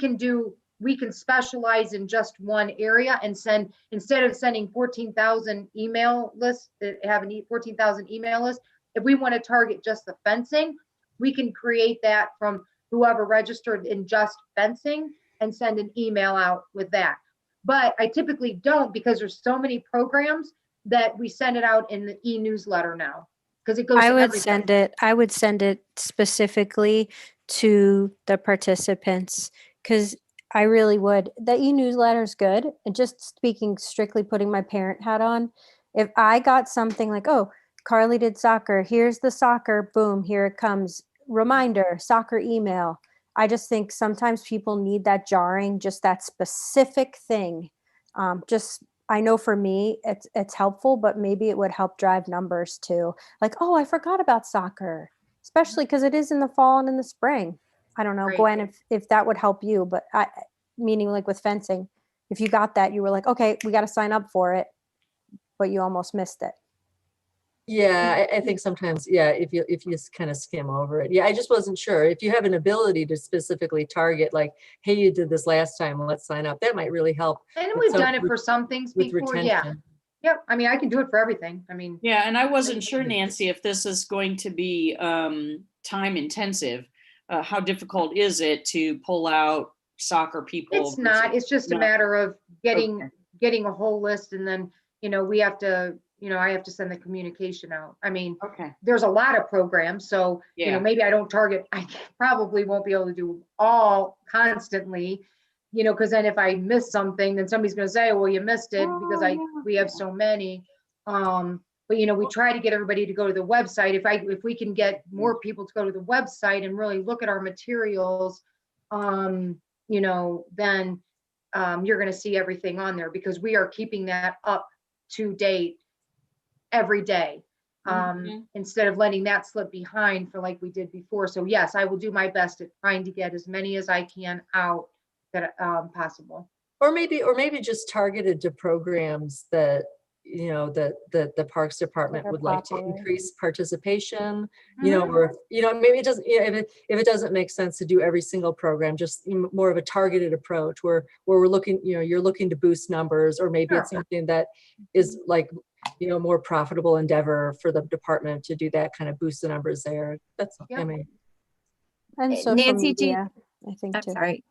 H: can specialize in just one area and send, instead of sending 14,000 email lists, have 14,000 email lists, if we want to target just the fencing, we can create that from whoever registered in just fencing and send an email out with that. But I typically don't, because there's so many programs that we send it out in the e-newsletter now, because it goes
J: I
H: to
J: would
H: everything.
J: I would send it specifically to the participants, because I really would. The e-newsletter is good. And just speaking strictly, putting my parent hat on, if I got something like, oh, Carly did soccer, here's the soccer, boom, here it comes. Reminder, soccer email. I just think sometimes people need that jarring, just that specific thing. I know for me, it's helpful, but maybe it would help drive numbers too. Like, oh, I forgot about soccer, especially because it is in the fall and in the spring. I don't know,
H: Right.
J: Gwen, if that would help you, but meaning like with fencing, if you got that, you were like, okay, we got to sign up for it, but you almost missed it.
B: Yeah, I think sometimes, if you just kind of skim over it. Yeah, I just wasn't sure. If you have an ability to specifically target, like, hey, you did this last time, let's sign up. That might really help.
H: And we've done it for some things before,
B: retention.
H: Yep, I mean, I can do it for everything. I mean.
F: Yeah, and I wasn't sure, Nancy, if this is going to be time intensive. How difficult is it to pull out soccer people?
H: It's not. It's just a matter of getting a whole list, and then, we have to, I have to send the communication out. I mean,
F: Okay.
H: there's a lot of programs, so,
F: Yeah.
H: maybe I don't target, I probably won't be able to do all constantly, because then if I miss something, then somebody's going to say, well, you missed it because
F: Oh, yeah.
H: we have so many. But, we try to get everybody to go to the website. If we can get more people to go to the website and really look at our materials, then you're going to see everything on there, because we are keeping that up to date every day, instead of letting that slip behind for like we did before. So yes, I will do my best at trying to get as many as I can out that possible.
B: Or maybe just targeted to programs that, that the Parks Department
J: That are
B: would like to
J: popular.
B: increase participation, or, maybe it doesn't, if it doesn't make sense to do every single program, just more of a targeted approach where we're looking, you're looking to boost numbers, or maybe it's something that is like, more profitable endeavor for the department to do that, kind of boost the numbers there. That's, I mean.
J: And social
G: Nancy, do you-
J: media, I think
G: I'm
J: too.
G: sorry.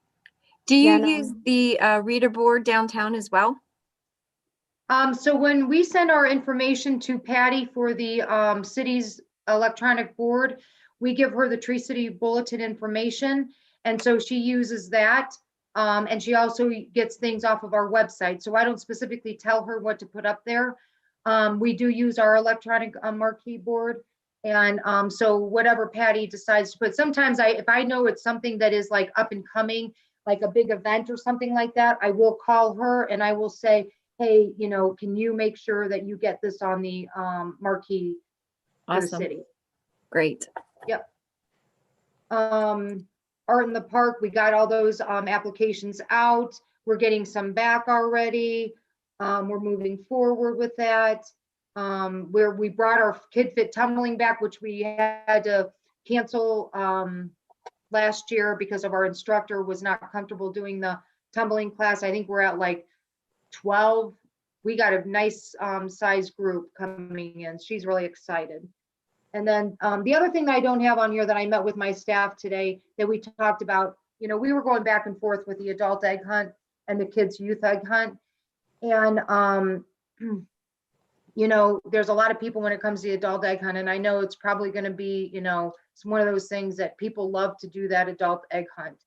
G: Do you
J: Yeah, no.
G: use the reader board downtown as well?
H: So when we send our information to Patty for the city's electronic board, we give her the Tree City Bulletin information. And so she uses that. And she also gets things off of our website. So I don't specifically tell her what to put up there. We do use our electronic marquee board. And so whatever Patty decides to put, sometimes if I know it's something that is like up and coming, like a big event or something like that, I will call her and I will say, hey, can you make sure that you get this on the marquee for the
G: Awesome.
H: city?
G: Great.
H: Yep. Art in the Park, we got all those applications out. We're getting some back already. We're moving forward with that. Where we brought our Kid Fit tumbling back, which we had to cancel last year because of our instructor was not comfortable doing the tumbling class. I think we're at like 12. We got a nice size group coming in. She's really excited. And then the other thing that I don't have on here that I met with my staff today that we talked about, we were going back and forth with the adult egg hunt and the kids youth egg hunt. And, there's a lot of people when it comes to the adult egg hunt. And I know it's probably going to be, it's one of those things that people love to do, that adult egg hunt.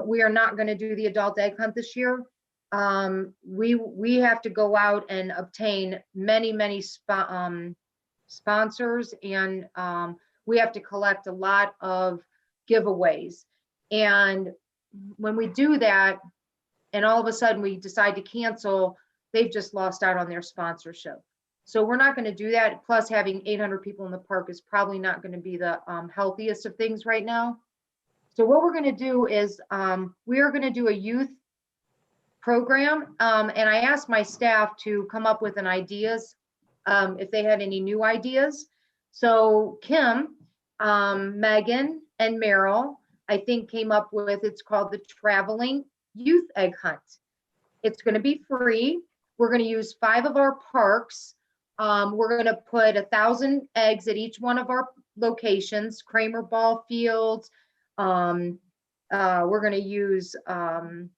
H: We are not going to do the adult egg hunt this year. We have to go out and obtain many sponsors, and we have to collect a lot of giveaways. And when we do that, and all of a sudden we decide to cancel, they've just lost out on their sponsorship. So we're not going to do that. Plus, having 800 people in the park is probably not going to be the healthiest of things right now. So what we're going to do is we are going to do a youth program. And I asked my staff to come up with an ideas if they had any new ideas. So Kim, Megan, and Meryl, I think came up with, it's called the Traveling Youth Egg Hunt. It's going to be free. We're going to use 5 of our parks. We're going to put 1,000 eggs at each one of our locations, Kramer Ball Fields. We're going to use
A: Plum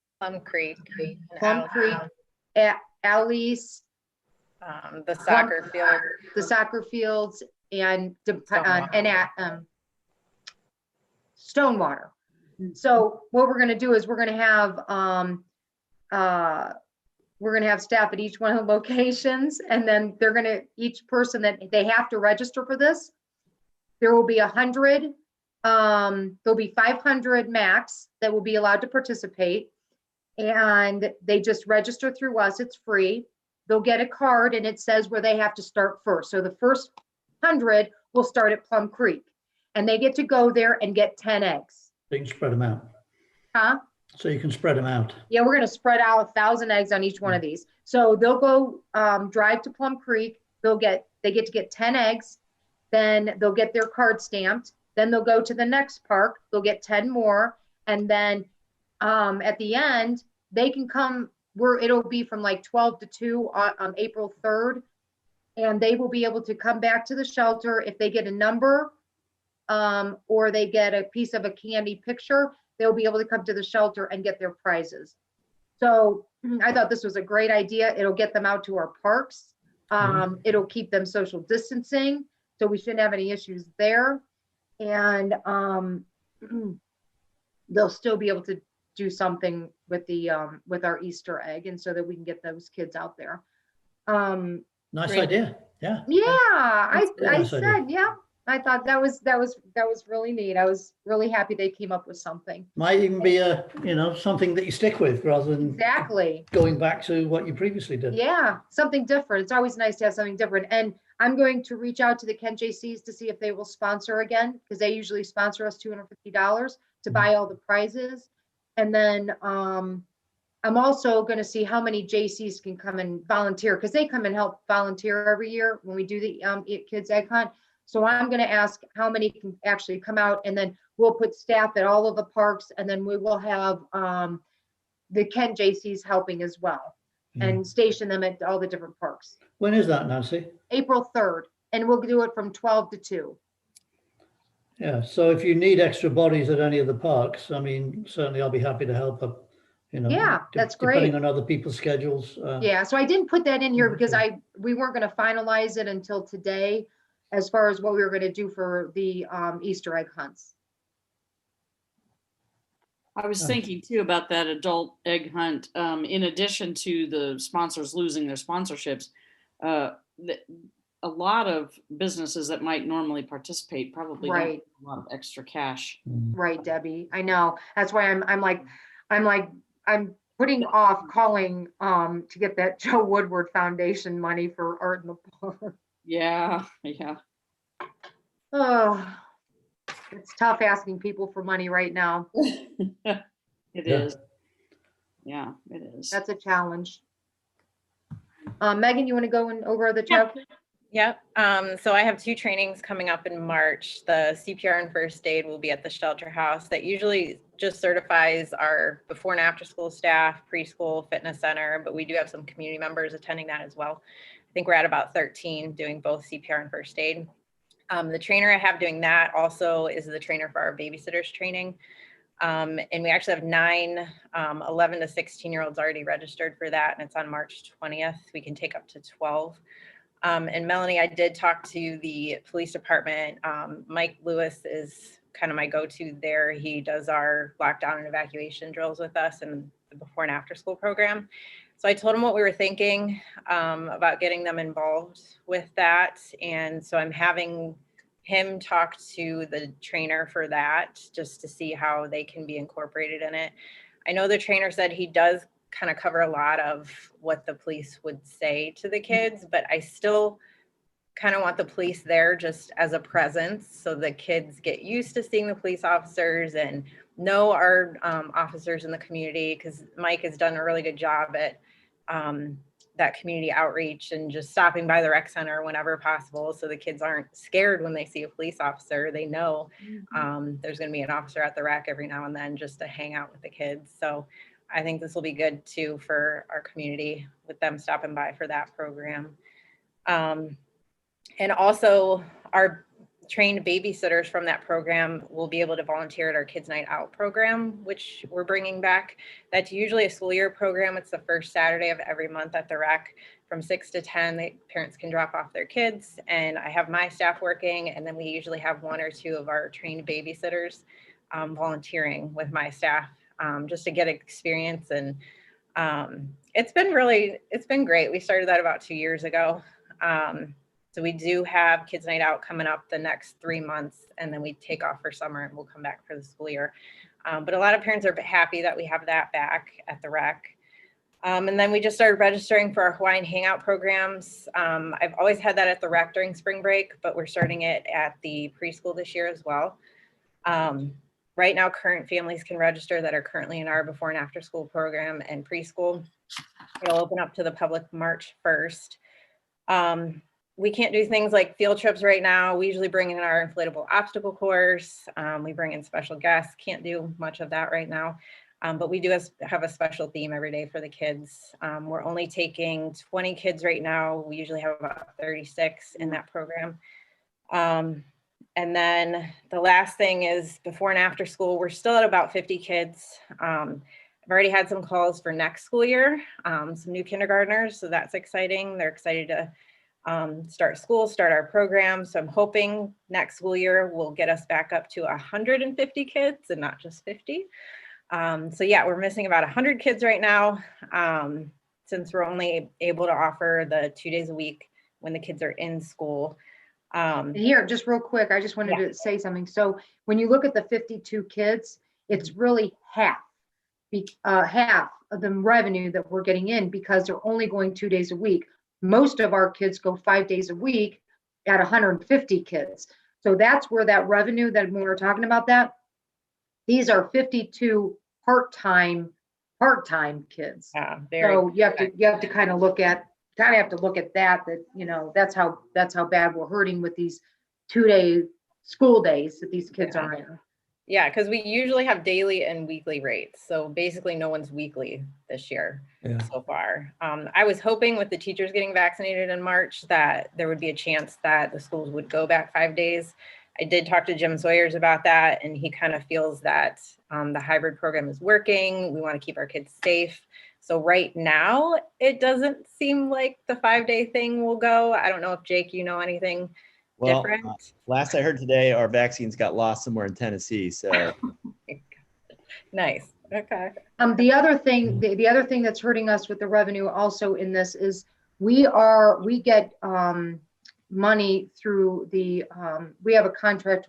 A: Creek.
H: Plum Creek, Alice,
A: The soccer field.
H: the soccer fields, and Stonewater. So what we're going to do is we're going to have staff at each one of the locations, and then they're going to, each person that they have to register for this, there will be 100, there'll be 500 max that will be allowed to participate, and they just register through us. It's free. They'll get a card and it says where they have to start first. So the first 100 will start at Plum Creek, and they get to go there and get 10 eggs.
E: So you can spread them out.
H: Huh?
E: So you can spread them out.
H: Yeah, we're going to spread out 1,000 eggs on each one of these. So they'll go drive to Plum Creek. They get to get 10 eggs. Then they'll get their card stamped. Then they'll go to the next park. They'll get 10 more. And then at the end, they can come it'll be from like 12 to 2 on April 3rd. And they will be able to come back to the shelter if they get a number or they get a piece of a candy picture. They'll be able to come to the shelter and get their prizes. So I thought this was a great idea. It'll get them out to our parks. It'll keep them social distancing, so we shouldn't have any issues there. And they'll still be able to do something with the with our Easter egg, and so that we can get those kids out there.
E: Nice
F: Great.
E: idea. Yeah.
H: Yeah, I
E: Nice
H: said,
E: idea.
H: yeah. I thought that was really neat. I was really happy they came up with something.
E: Might even be a, something that you stick with rather than
H: Exactly.
E: going back to what you previously did.
H: Yeah, something different. It's always nice to have something different. And I'm going to reach out to the Kent JCs to see if they will sponsor again, because they usually sponsor us $250 to buy all the prizes. And then I'm also going to see how many JCs can come and volunteer, because they come and help volunteer every year when we do the Kids Egg Hunt. So I'm going to ask how many can actually come out, and then we'll put staff at all of the parks, and then we will have the Kent JCs helping as well, and station them at all the different parks.
E: When is that, Nancy?
H: April 3rd, and we'll do it from 12 to 2.
E: Yeah, so if you need extra bodies at any of the parks, I mean, certainly I'll be happy to help up,
H: Yeah, that's
E: depending
H: great.
E: on other people's schedules.
H: Yeah, so I didn't put that in here because we weren't going to finalize it until today, as far as what we were going to do for the Easter egg hunts.
F: I was thinking too about that adult egg hunt. In addition to the sponsors losing their sponsorships, a lot of businesses that might normally participate probably don't have a lot of extra cash.
H: Right, Debbie. I know. That's why I'm putting off calling to get that Joe Woodward Foundation money for Art in the Park.
F: Yeah, yeah.
H: Oh, it's tough asking people for money right now.
F: It is. Yeah, it is.
H: That's a challenge. Megan, you want to go over the child?
K: Yep. So I have 2 trainings coming up in March. The CPR and first aid will be at the shelter house. That usually just certifies our before and after school staff, preschool, fitness center, but we do have some community members attending that as well. I think we're at about 13 doing both CPR and first aid. The trainer I have doing that also is the trainer for our babysitters training. And we actually have 9 11 to 16-year-olds already registered for that, and it's on March 20th. We can take up to 12. And Melanie, I did talk to the police department. Mike Lewis is kind of my go-to there. He does our lockdown and evacuation drills with us and the before and after school program. So I told him what we were thinking about getting them involved with that. And so I'm having him talk to the trainer for that, just to see how they can be incorporated in it. I know the trainer said he does kind of cover a lot of what the police would say to the kids, but I still kind of want the police there just as a presence, so the kids get used to seeing the police officers and know our officers in the community, because Mike has done a really good job at that community outreach and just stopping by the rec center whenever possible, so the kids aren't scared when they see a police officer. They know there's going to be an officer at the rec every now and then just to hang out with the kids. So I think this will be good too for our community with them stopping by for that program. And also our trained babysitters from that program will be able to volunteer at our Kids Night Out program, which we're bringing back. That's usually a school year program. It's the first Saturday of every month at the rec from 6 to 10. The parents can drop off their kids, and I have my staff working, and then we usually have 1 or 2 of our trained babysitters volunteering with my staff just to get experience. And it's been great. We started that about 2 years ago. So we do have Kids Night Out coming up the next 3 months, and then we take off for summer and we'll come back for the school year. But a lot of parents are happy that we have that back at the rec. And then we just started registering for our Hawaiian Hangout programs. I've always had that at the rec during spring break, but we're starting it at the preschool this year as well. Right now, current families can register that are currently in our before and after school program and preschool. It'll open up to the public March 1st. We can't do things like field trips right now. We usually bring in our inflatable obstacle course. We bring in special guests. Can't do much of that right now. But we do have a special theme every day for the kids. We're only taking 20 kids right now. We usually have about 36 in that program. And then the last thing is before and after school, we're still at about 50 kids. I've already had some calls for next school year, some new kindergartners, so that's exciting. They're excited to start school, start our program. So I'm hoping next school year will get us back up to 150 kids and not just 50. So yeah, we're missing about 100 kids right now, since we're only able to offer the 2 days a week when the kids are in school.
H: And here, just real quick, I just wanted to say something. So when you look at the 52 kids, it's really half of the revenue that we're getting in because they're only going 2 days a week. Most of our kids go 5 days a week at 150 kids. So that's where that revenue that when we were talking about that, these are 52 part-time kids.
K: Yeah,
H: so you have to kind of look at that, you know, that's how bad we're hurting with these 2-day school days that these kids are in.
K: Yeah, because we usually have daily and weekly rates. So basically no one's weekly this year so far. I was hoping with the teachers getting vaccinated in March that there would be a chance that the schools would go back 5 days. I did talk to Jim Sawyers about that, and he kind of feels that the hybrid program is working. We want to keep our kids safe. So right now, it doesn't seem like the 5-day thing will go. I don't know if Jake, you know anything different?
D: Last I heard today, our vaccines got lost somewhere in Tennessee. So
K: nice. Okay.
H: The other thing that's hurting us with the revenue also in this is we get money through the we have a contract,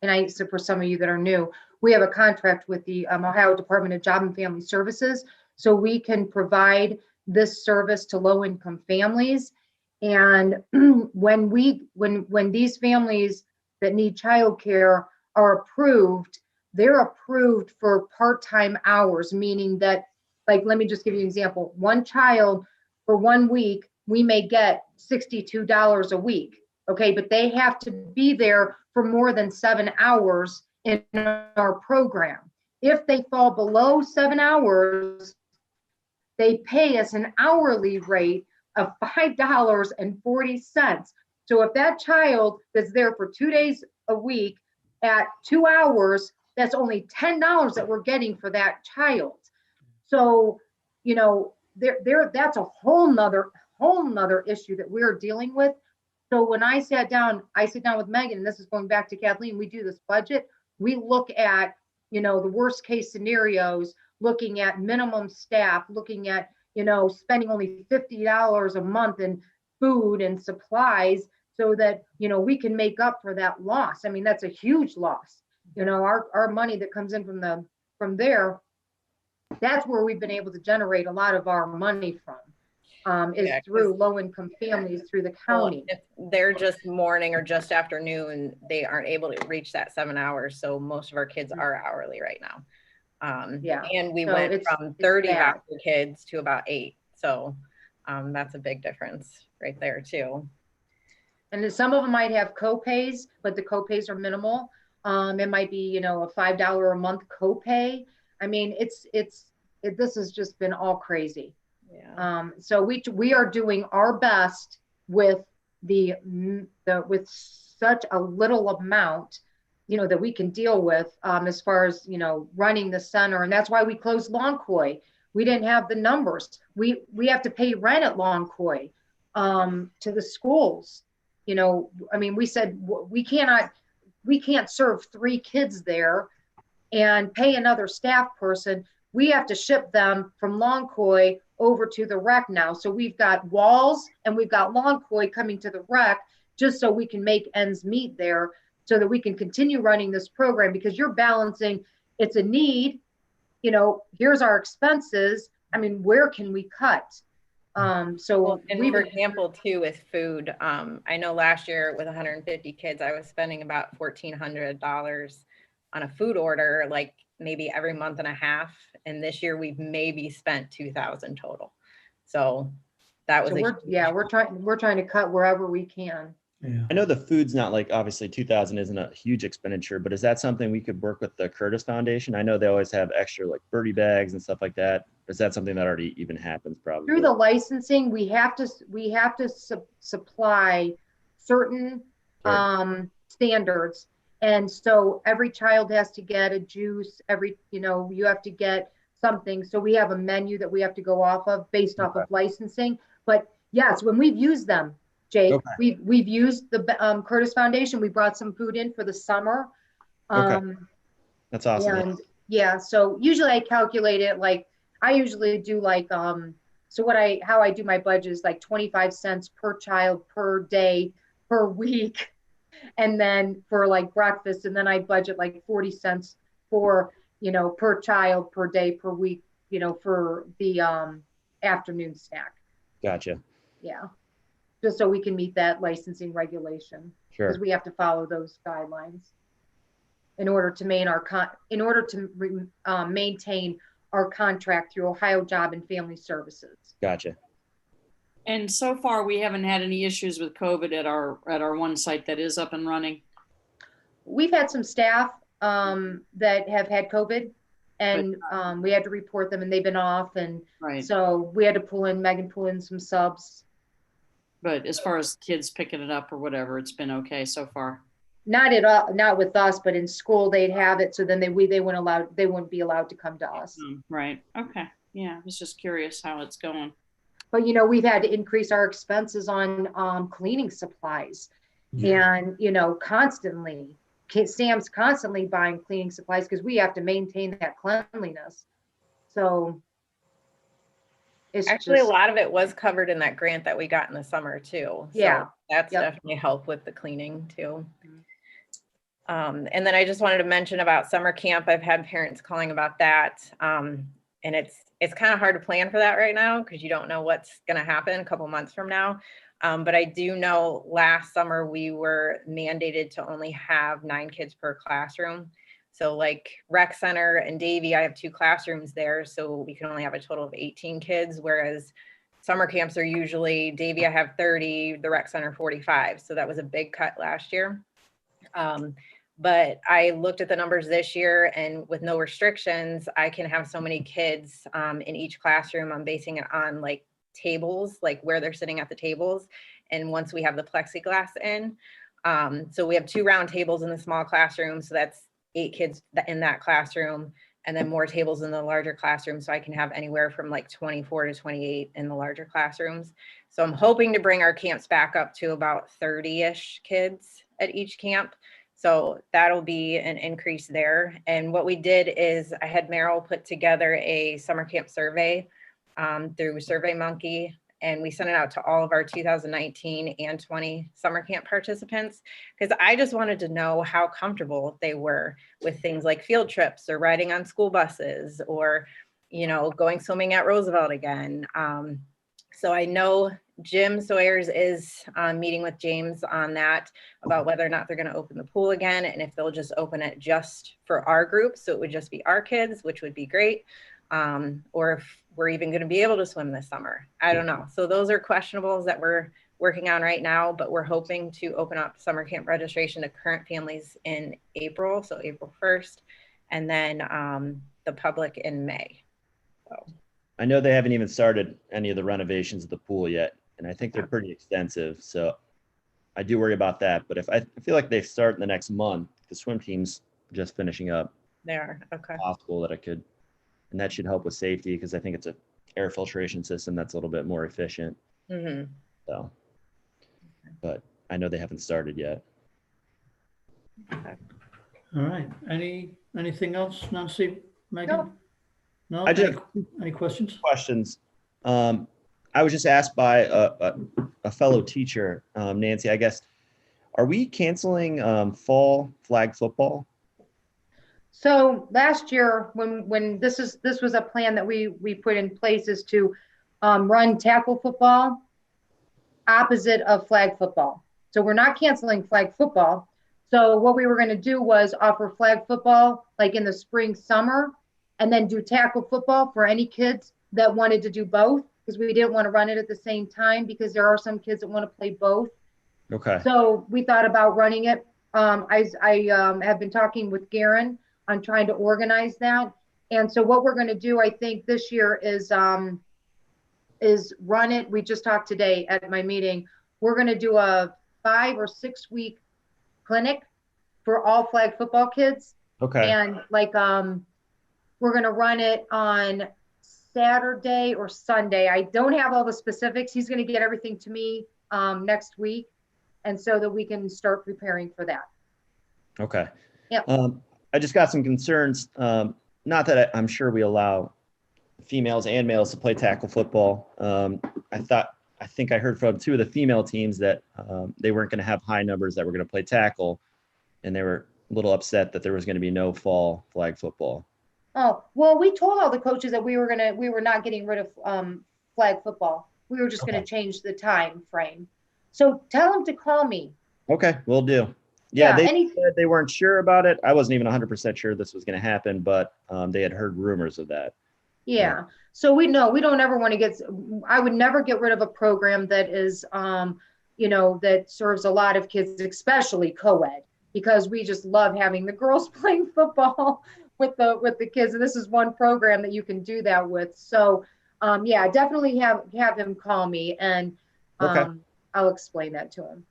H: and so for some of you that are new, we have a contract with the Ohio Department of Job and Family Services, so we can provide this service to low-income families. And when these families that need childcare are approved, they're approved for part-time hours, meaning that, like, let me just give you an example. One child for 1 week, we may get $62 a week. Okay, but they have to be there for more than 7 hours in our program. If they fall below 7 hours, they pay us an hourly rate of $5.40. So if that child that's there for 2 days a week at 2 hours, that's only $10 that we're getting for that child. So, you know, that's a whole nother issue that we're dealing with. So when I sit down with Megan, and this is going back to Kathleen, we do this budget, we look at, you know, the worst case scenarios, looking at minimum staff, looking at, you know, spending only $50 a month in food and supplies so that, you know, we can make up for that loss. I mean, that's a huge loss. You know, our money that comes in from there, that's where we've been able to generate a lot of our money from. Is through low-income families through the county.
K: If they're just morning or just afternoon, they aren't able to reach that 7 hours. So most of our kids are hourly right now. And we went from 30 voucher kids to about 8. So that's a big difference right there too.
H: And then some of them might have co-pays, but the co-pays are minimal. It might be, you know, a $5 a month co-pay. I mean, this has just been all crazy. So we are doing our best with with such a little amount, you know, that we can deal with as far as, you know, running the center. And that's why we closed Loncoy. We didn't have the numbers. We have to pay rent at Loncoy to the schools. You know, I mean, we said we can't serve 3 kids there and pay another staff person. We have to ship them from Loncoy over to the rec now. So we've got Walls and we've got Loncoy coming to the rec just so we can make ends meet there so that we can continue running this program, because you're balancing, it's a need, you know, here's our expenses. I mean, where can we cut? So
K: and for example, too, with food, I know last year with 150 kids, I was spending about $1,400 on a food order, like maybe every month and a half. And this year we've maybe spent 2,000 total. So that was
H: we're trying to cut wherever we can.
D: Yeah. I know the food's not like, obviously 2,000 isn't a huge expenditure, but is that something we could work with the Curtis Foundation? I know they always have extra like birdie bags and stuff like that. Is that something that already even happens probably?
H: Through the licensing, we have to supply certain standards. And so every child has to get a juice, you have to get something. So we have a menu that we have to go off of based off of licensing. But yes, when we've used them, Jake.
D: Okay.
H: We've used the Curtis Foundation. We brought some food in for the summer.
D: Okay. That's awesome.
H: And yeah, so usually I calculate it like, I usually do like, so how I do my budget is like 25 cents per child per day per week. And then for like breakfast, and then I budget like 40 cents for, per child per day per week, for the afternoon snack.
D: Gotcha.
H: Yeah. Just so we can meet that licensing regulation.
D: Sure.
H: Because we have to follow those guidelines in order to maintain our contract through Ohio Job and Family Services.
D: Gotcha.
F: And so far, we haven't had any issues with COVID at our one site that is up and running.
H: We've had some staff that have had COVID, and we had to report them, and they've been off, and so we had to pull in some subs.
F: But as far as kids picking it up or whatever, it's been okay so far.
H: Not with us, but in school they'd have it, so then they wouldn't be allowed to come to us.
F: Right. Okay. Yeah, I was just curious how it's going.
H: But we've had to increase our expenses on cleaning supplies, and constantly. Sam's constantly buying cleaning supplies because we have to maintain that cleanliness. So it's
K: actually a lot of it was covered in that grant that we got in the summer too.
H: Yeah,
K: so that's definitely helped with the cleaning too. And then I just wanted to mention about summer camp. I've had parents calling about that, and it's kind of hard to plan for that right now because you don't know what's going to happen a couple months from now. But I do know last summer we were mandated to only have 9 kids per classroom. So like rec center and Davie, I have 2 classrooms there. So we can only have a total of 18 kids, whereas summer camps are usually Davie, I have 30, the rec center 45. So that was a big cut last year. But I looked at the numbers this year, and with no restrictions, I can have so many kids in each classroom. I'm basing it on like tables, like where they're sitting at the tables. And once we have the plexiglass in, so we have 2 round tables in the small classroom. So that's 8 kids in that classroom, and then more tables in the larger classroom. So I can have anywhere from like 24 to 28 in the larger classrooms. So I'm hoping to bring our camps back up to about 30-ish kids at each camp. So that'll be an increase there. And what we did is I had Merrill put together a summer camp survey through SurveyMonkey, and we sent it out to all of our 2019 and 20 summer camp participants, because I just wanted to know how comfortable they were with things like field trips or riding on school buses or, going swimming at Roosevelt again. So I know Jim Sawyers is meeting with James on that about whether or not they're going to open the pool again, and if they'll just open it just for our group. So it would just be our kids, which would be great. Or if we're even going to be able to swim this summer. I don't know. So those are questionables that we're working on right now, but we're hoping to open up summer camp registration to current families in April. So April 1st, and then the public in May. So
D: I know they haven't even started any of the renovations of the pool yet, and I think they're pretty extensive. So I do worry about that. But if I feel like they start in the next month, the swim team's just finishing up.
K: They are. Okay.
D: Possible that I could. And that should help with safety because I think it's an air filtration system that's a little bit more efficient.
K: Mm-hmm.
D: So, but I know they haven't started yet.
E: All right. Anything else, Nancy, Megan? No.
D: I just
E: any questions?
D: Questions. I was just asked by a fellow teacher, Nancy, I guess. Are we canceling fall flag football?
H: So last year, when this was a plan that we put in place, is to run tackle football opposite of flag football. So we're not canceling flag football. So what we were going to do was offer flag football like in the spring, summer, and then do tackle football for any kids that wanted to do both, because we didn't want to run it at the same time because there are some kids that want to play both.
D: Okay.
H: So we thought about running it. I have been talking with Garen on trying to organize that. And so what we're going to do, I think this year is run it. We just talked today at my meeting. We're going to do a 5 or 6 week clinic for all flag football kids.
D: Okay.
H: And like, we're going to run it on Saturday or Sunday. I don't have all the specifics. He's going to get everything to me next week. And so that we can start preparing for that.
D: Okay.
H: Yep.
D: I just got some concerns. Not that I'm sure we allow females and males to play tackle football. I think I heard from two of the female teams that they weren't going to have high numbers that were going to play tackle, and they were a little upset that there was going to be no fall flag football.
H: Oh, well, we told all the coaches that we were not getting rid of flag football. We were just going to change the time frame. So tell them to call me.
D: Okay, will do. Yeah,
H: Yeah,
D: they said they weren't sure about it. I wasn't even 100% sure this was going to happen, but they had heard rumors of that.
H: Yeah. So we don't ever want to I would never get rid of a program that is, that serves a lot of kids, especially co-ed, because we just love having the girls playing football with the kids. And this is one program that you can do that with. So, yeah, definitely have him call me, and I'll explain that to him.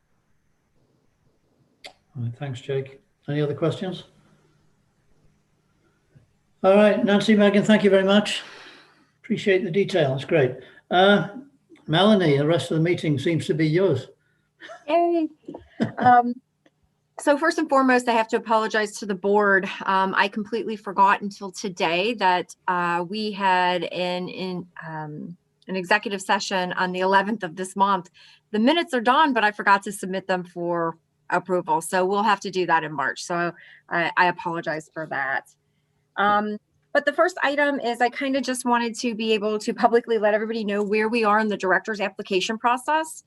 E: All right, thanks, Jake. Any other questions? All right, Nancy, Megan, thank you very much. Appreciate the detail. It's great. Melanie, the rest of the meeting seems to be yours.
G: Yay. So first and foremost, I have to apologize to the board. I completely forgot until today that we had an executive session on the 11th of this month. The minutes are done, but I forgot to submit them for approval. So we'll have to do that in March. So I apologize for that. But the first item is I kind of just wanted to be able to publicly let everybody know where we are in the director's application process.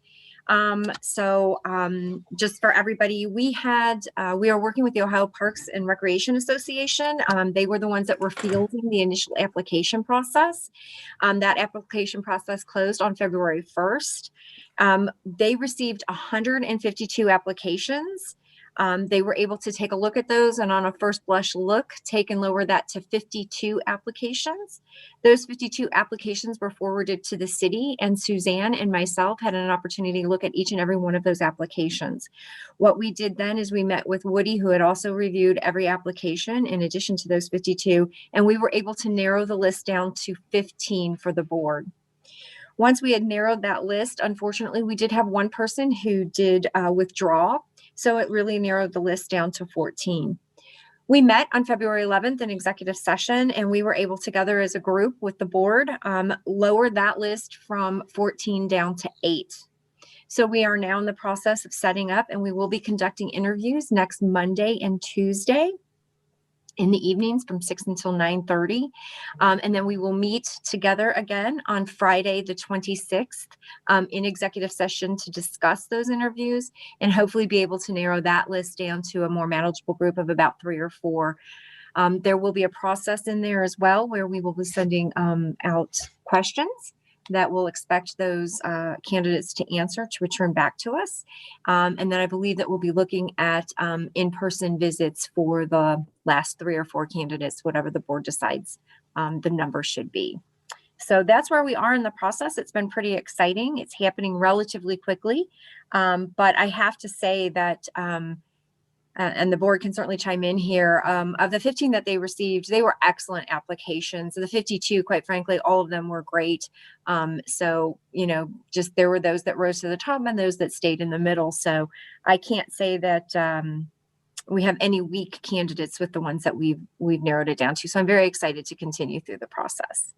G: Just for everybody, we are working with the Ohio Parks and Recreation Association. They were the ones that were fielding the initial application process. That application process closed on February 1st. They received 152 applications. They were able to take a look at those, and on a first blush look, take and lower that to 52 applications. Those 52 applications were forwarded to the city, and Suzanne and myself had an opportunity to look at each and every one of those applications. What we did then is we met with Woody, who had also reviewed every application in addition to those 52, and we were able to narrow the list down to 15 for the board. Once we had narrowed that list, unfortunately, we did have one person who did withdraw. So it really narrowed the list down to 14. We met on February 11th in executive session, and we were able together as a group with the board, lower that list from 14 down to 8. So we are now in the process of setting up, and we will be conducting interviews next Monday and Tuesday in the evenings from 6 until 9:30. And then we will meet together again on Friday, the 26th, in executive session to discuss those interviews and hopefully be able to narrow that list down to a more manageable group of about 3 or 4. There will be a process in there as well where we will be sending out questions that we'll expect those candidates to answer to return back to us. And then I believe that we'll be looking at in-person visits for the last 3 or 4 candidates, whatever the board decides the number should be. So that's where we are in the process. It's been pretty exciting. It's happening relatively quickly. But I have to say that and the board can certainly chime in here. Of the 15 that they received, they were excellent applications. The 52, quite frankly, all of them were great. So, just there were those that rose to the top and those that stayed in the middle. So I can't say that we have any weak candidates with the ones that we've narrowed it down to. So I'm very excited to continue through the process.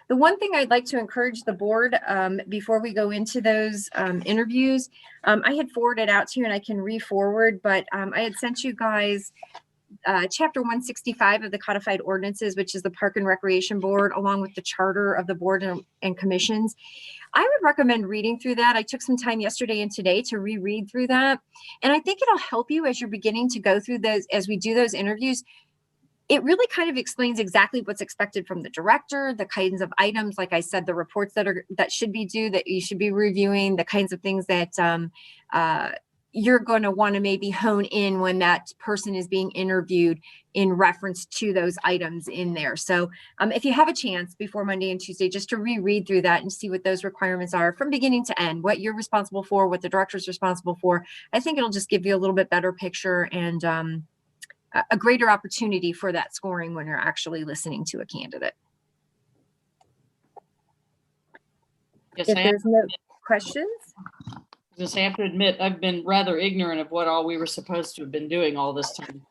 G: The one thing I'd like to encourage the board before we go into those interviews, I had forwarded out to you and I can re-forward, but I had sent you guys chapter 165 of the codified ordinances, which is the Park and Recreation Board, along with the charter of the board and commissions. I would recommend reading through that. I took some time yesterday and today to reread through that. And I think it'll help you as you're beginning to go through those, as we do those interviews. It really kind of explains exactly what's expected from the director, the kinds of items, like I said, the reports that should be due, that you should be reviewing, the kinds of things that you're going to want to maybe hone in when that person is being interviewed in reference to those items in there. So if you have a chance before Monday and Tuesday, just to reread through that and see what those requirements are from beginning to end, what you're responsible for, what the director's responsible for, I think it'll just give you a little bit better picture and a greater opportunity for that scoring when you're actually listening to a candidate.
F: Yes,
J: If
F: I have,
J: there's no questions,
F: just have to admit, I've been rather ignorant of what all we were supposed to have been doing all this time.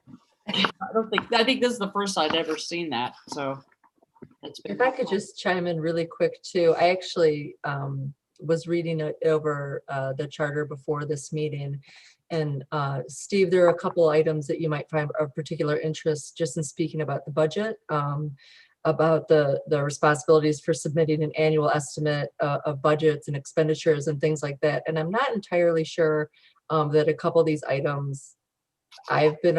F: I think this is the first I'd ever seen that, so. That's been.
B: If I could just chime in really quick too, I actually was reading it over the charter before this meeting. And Steve, there are a couple items that you might find of particular interest just in speaking about the budget, about the responsibilities for submitting an annual estimate of budgets and expenditures and things like that. And I'm not entirely sure that a couple of these items I've been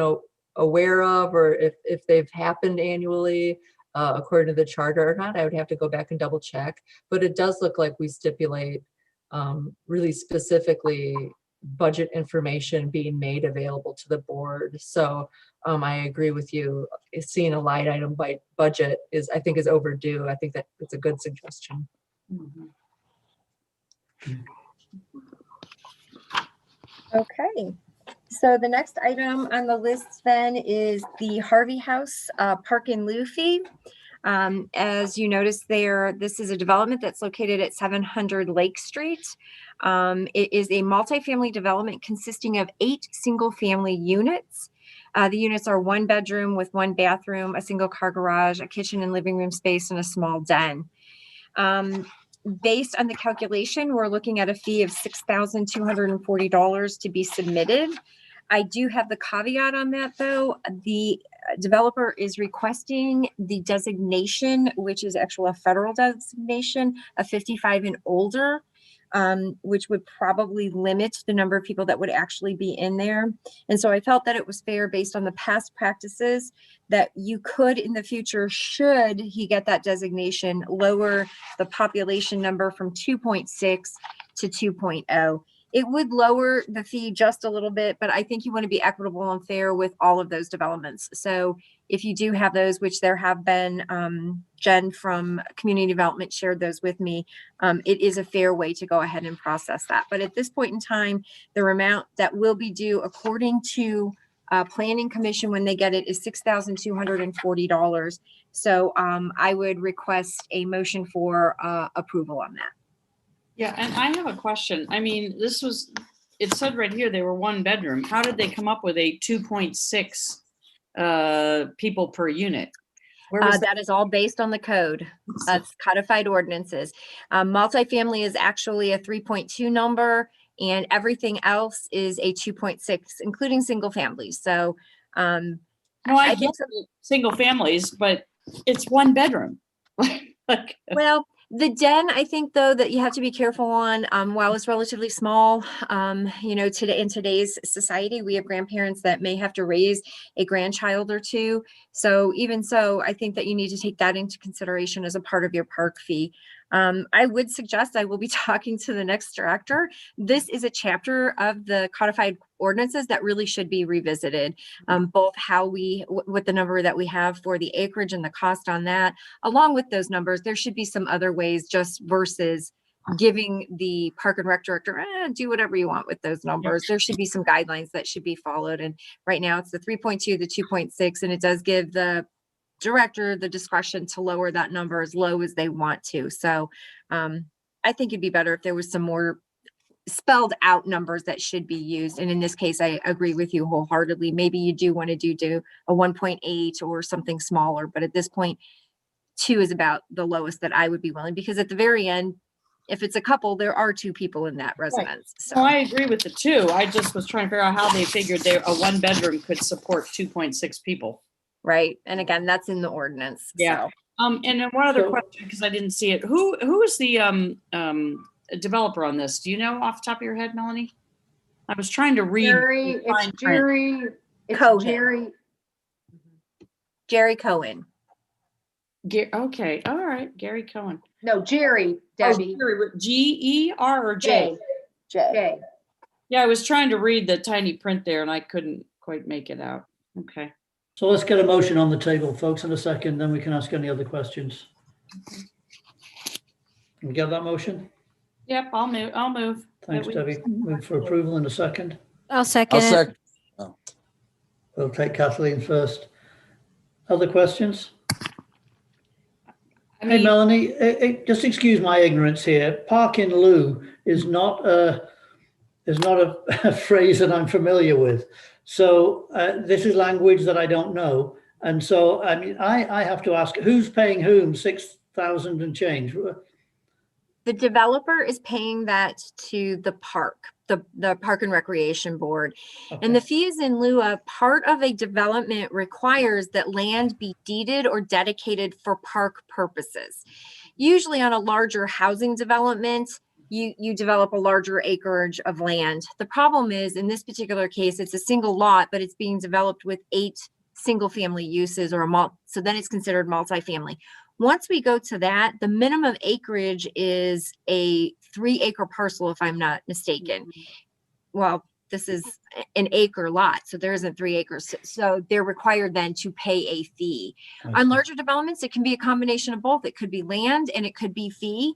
B: aware of, or if they've happened annually according to the charter or not. I would have to go back and double check, but it does look like we stipulate really specifically budget information being made available to the board. So I agree with you. Seeing a line item by budget I think is overdue. I think that it's a good suggestion.
G: Okay. So the next item on the list then is the Harvey House Park in Luffy. As you notice there, this is a development that's located at 700 Lake Street. It is a multifamily development consisting of 8 single-family units. The units are 1 bedroom with 1 bathroom, a single car garage, a kitchen and living room space, and a small den. Based on the calculation, we're looking at a fee of $6,240 to be submitted. I do have the caveat on that though. The developer is requesting the designation, which is actually a federal designation of 55 and older, which would probably limit the number of people that would actually be in there. And so I felt that it was fair based on the past practices that you could in the future, should he get that designation, lower the population number from 2.6 to 2.0. It would lower the fee just a little bit, but I think you want to be equitable and fair with all of those developments. So if you do have those, which there have been, Jen from Community Development shared those with me, it is a fair way to go ahead and process that. But at this point in time, the amount that will be due according to Planning Commission when they get it is $6,240. So I would request a motion for approval on that.
F: Yeah, and I have a question. I mean, it said right here they were 1 bedroom. How did they come up with a 2.6 people per unit?
G: That is all based on the code. That's codified ordinances. Multifamily is actually a 3.2 number, and everything else is a 2.6, including single families. So,
F: no, I get single families, but it's 1 bedroom.
G: Well, the den, I think, though, that you have to be careful on, while it's relatively small, you know, in today's society, we have grandparents that may have to raise a grandchild or two. So even so, I think that you need to take that into consideration as a part of your park fee. I would suggest I will be talking to the next director. This is a chapter of the codified ordinances that really should be revisited, both how with the number that we have for the acreage and the cost on that, along with those numbers. There should be some other ways just versus giving the park and rec director, do whatever you want with those numbers. There should be some guidelines that should be followed. And right now it's the 3.2, the 2.6, and it does give the director the discretion to lower that number as low as they want to. So I think it'd be better if there was some more spelled out numbers that should be used. And in this case, I agree with you wholeheartedly. Maybe you do want to do a 1.8 or something smaller, but at this point, 2 is about the lowest that I would be willing, because at the very end, if it's a couple, there are 2 people in that residence.
F: Right. So I agree with the 2. I just was trying to figure out how they figured a 1 bedroom could support 2.6 people.
G: Right. And again, that's in the ordinance.
F: Yeah.
G: So.
F: And then one other question, because I didn't see it. Who is the developer on this? Do you know off the top of your head, Melanie? I was trying to read.
G: Jerry Cohen.
F: Okay. All right. Gary Cohen.
H: No, Jerry, Debbie.
F: G-E-R or J?
H: J.
F: Yeah, I was trying to read the tiny print there and I couldn't quite make it out. Okay.
E: So let's get a motion on the table, folks, in a second, then we can ask any other questions. Can we get that motion?
F: Yep, I'll move.
E: Thanks, Debbie. Move for approval in a second.
J: I'll second it.
E: We'll take Kathleen first. Other questions? Hey, Melanie, just excuse my ignorance here. Park in lieu is not a phrase that I'm familiar with. So this is language that I don't know. And so, I mean, I have to ask, who's paying whom 6,000 and change?
G: The developer is paying that to the park, the Park and Recreation Board.
E: Okay.
G: And the fee is in lieu of part of a development requires that land be deeded or dedicated for park purposes. Usually on a larger housing development, you develop a larger acreage of land. The problem is in this particular case, it's a single lot, but it's being developed with 8 single family uses or so then it's considered multifamily. Once we go to that, the minimum acreage is a 3-acre parcel, if I'm not mistaken. Well, this is an acre lot, so there isn't 3 acres. So they're required then to pay a fee. On larger developments, it can be a combination of both. It could be land and it could be fee.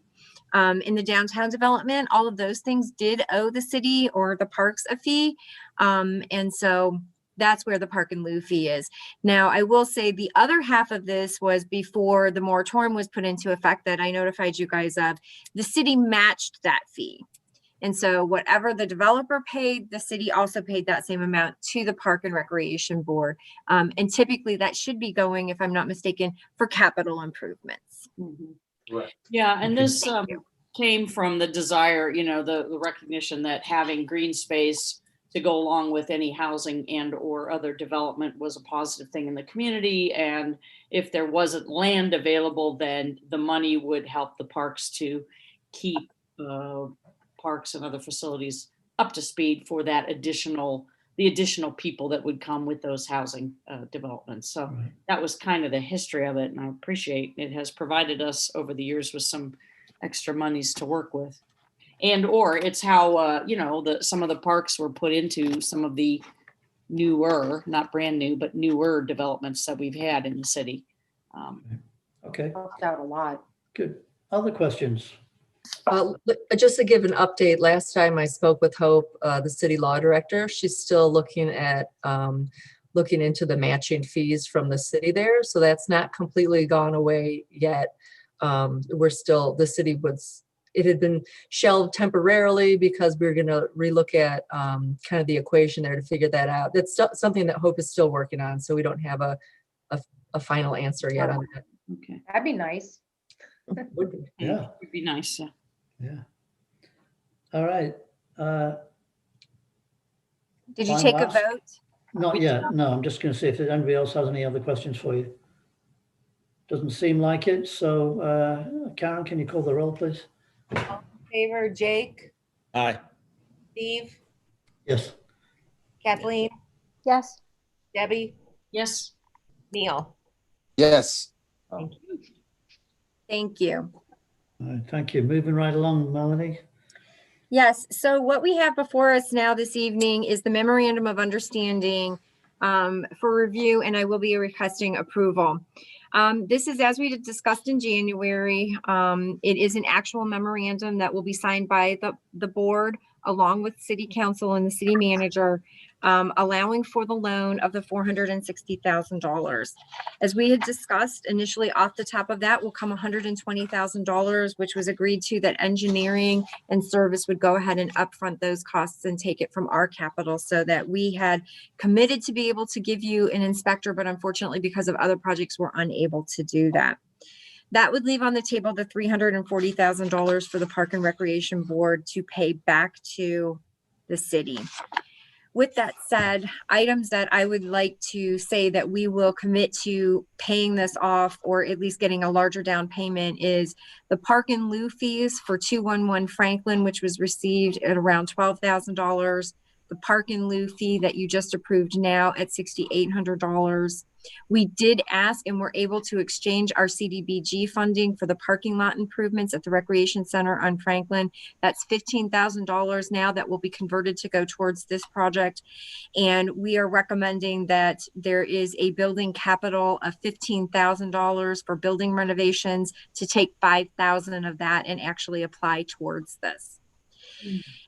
G: In the downtown development, all of those things did owe the city or the parks a fee. And so that's where the park and lieu fee is. Now, I will say the other half of this was before the moratorium was put into effect that I notified you guys of. The city matched that fee. And so whatever the developer paid, the city also paid that same amount to the Park and Recreation Board. And typically that should be going, if I'm not mistaken, for capital improvements.
C: Right.
F: Yeah, and this came from the desire, the recognition that having green space to go along with any housing and or other development was a positive thing in the community. And if there wasn't land available, then the money would help the parks to keep parks and other facilities up to speed for the additional people that would come with those housing developments. So that was kind of the history of it. And I appreciate it has provided us over the years with some extra monies to work with. And or it's how some of the parks were put into some of the newer, not brand new, but newer developments that we've had in the city.
E: Okay,
H: Helped out a lot.
E: good. Other questions?
B: Just to give an update, last time I spoke with Hope, the city law director, she's still looking into the matching fees from the city there. So that's not completely gone away yet. It had been shelved temporarily because we were going to relook at kind of the equation there to figure that out. That's something that Hope is still working on. So we don't have a final answer yet on that.
F: Okay.
H: That'd be nice.
E: Yeah.
F: It'd be nice.
E: Yeah. All right.
G: Did you
E: Final
G: take a
E: ask?
G: vote?
E: Not yet. No, I'm just going to see if anybody else has any other questions for you. Doesn't seem like it. So, Karen, can you call the roll, please?
A: All in favor, Jake,
D: Aye.
A: Steve,
E: Yes.
A: Kathleen,
J: Yes.
A: Debbie,
F: Yes.
A: Neil.
I: Yes.
A: Thank you.
G: Thank you.
E: All right, thank you. Moving right along, Melanie.
G: Yes, so what we have before us now this evening is the Memorandum of Understanding for review, and I will be requesting approval. This is, as we discussed in January, it is an actual memorandum that will be signed by the board along with city council and the city manager, allowing for the loan of the $460,000. As we had discussed initially, off the top of that will come $120,000, which was agreed to that engineering and service would go ahead and upfront those costs and take it from our capital, so that we had committed to be able to give you an inspector, but unfortunately because of other projects, we're unable to do that. That would leave on the table the $340,000 for the Park and Recreation Board to pay back to the city. With that said, items that I would like to say that we will commit to paying this off, or at least getting a larger down payment, is the park and lieu fees for 211 Franklin, which was received at around $12,000. The park and lieu fee that you just approved now at $6,800. We did ask and were able to exchange our CDBG funding for the parking lot improvements at the Recreation Center on Franklin. That's $15,000 now that will be converted to go towards this project. And we are recommending that there is a building capital of $15,000 for building renovations, to take $5,000 of that and actually apply towards this.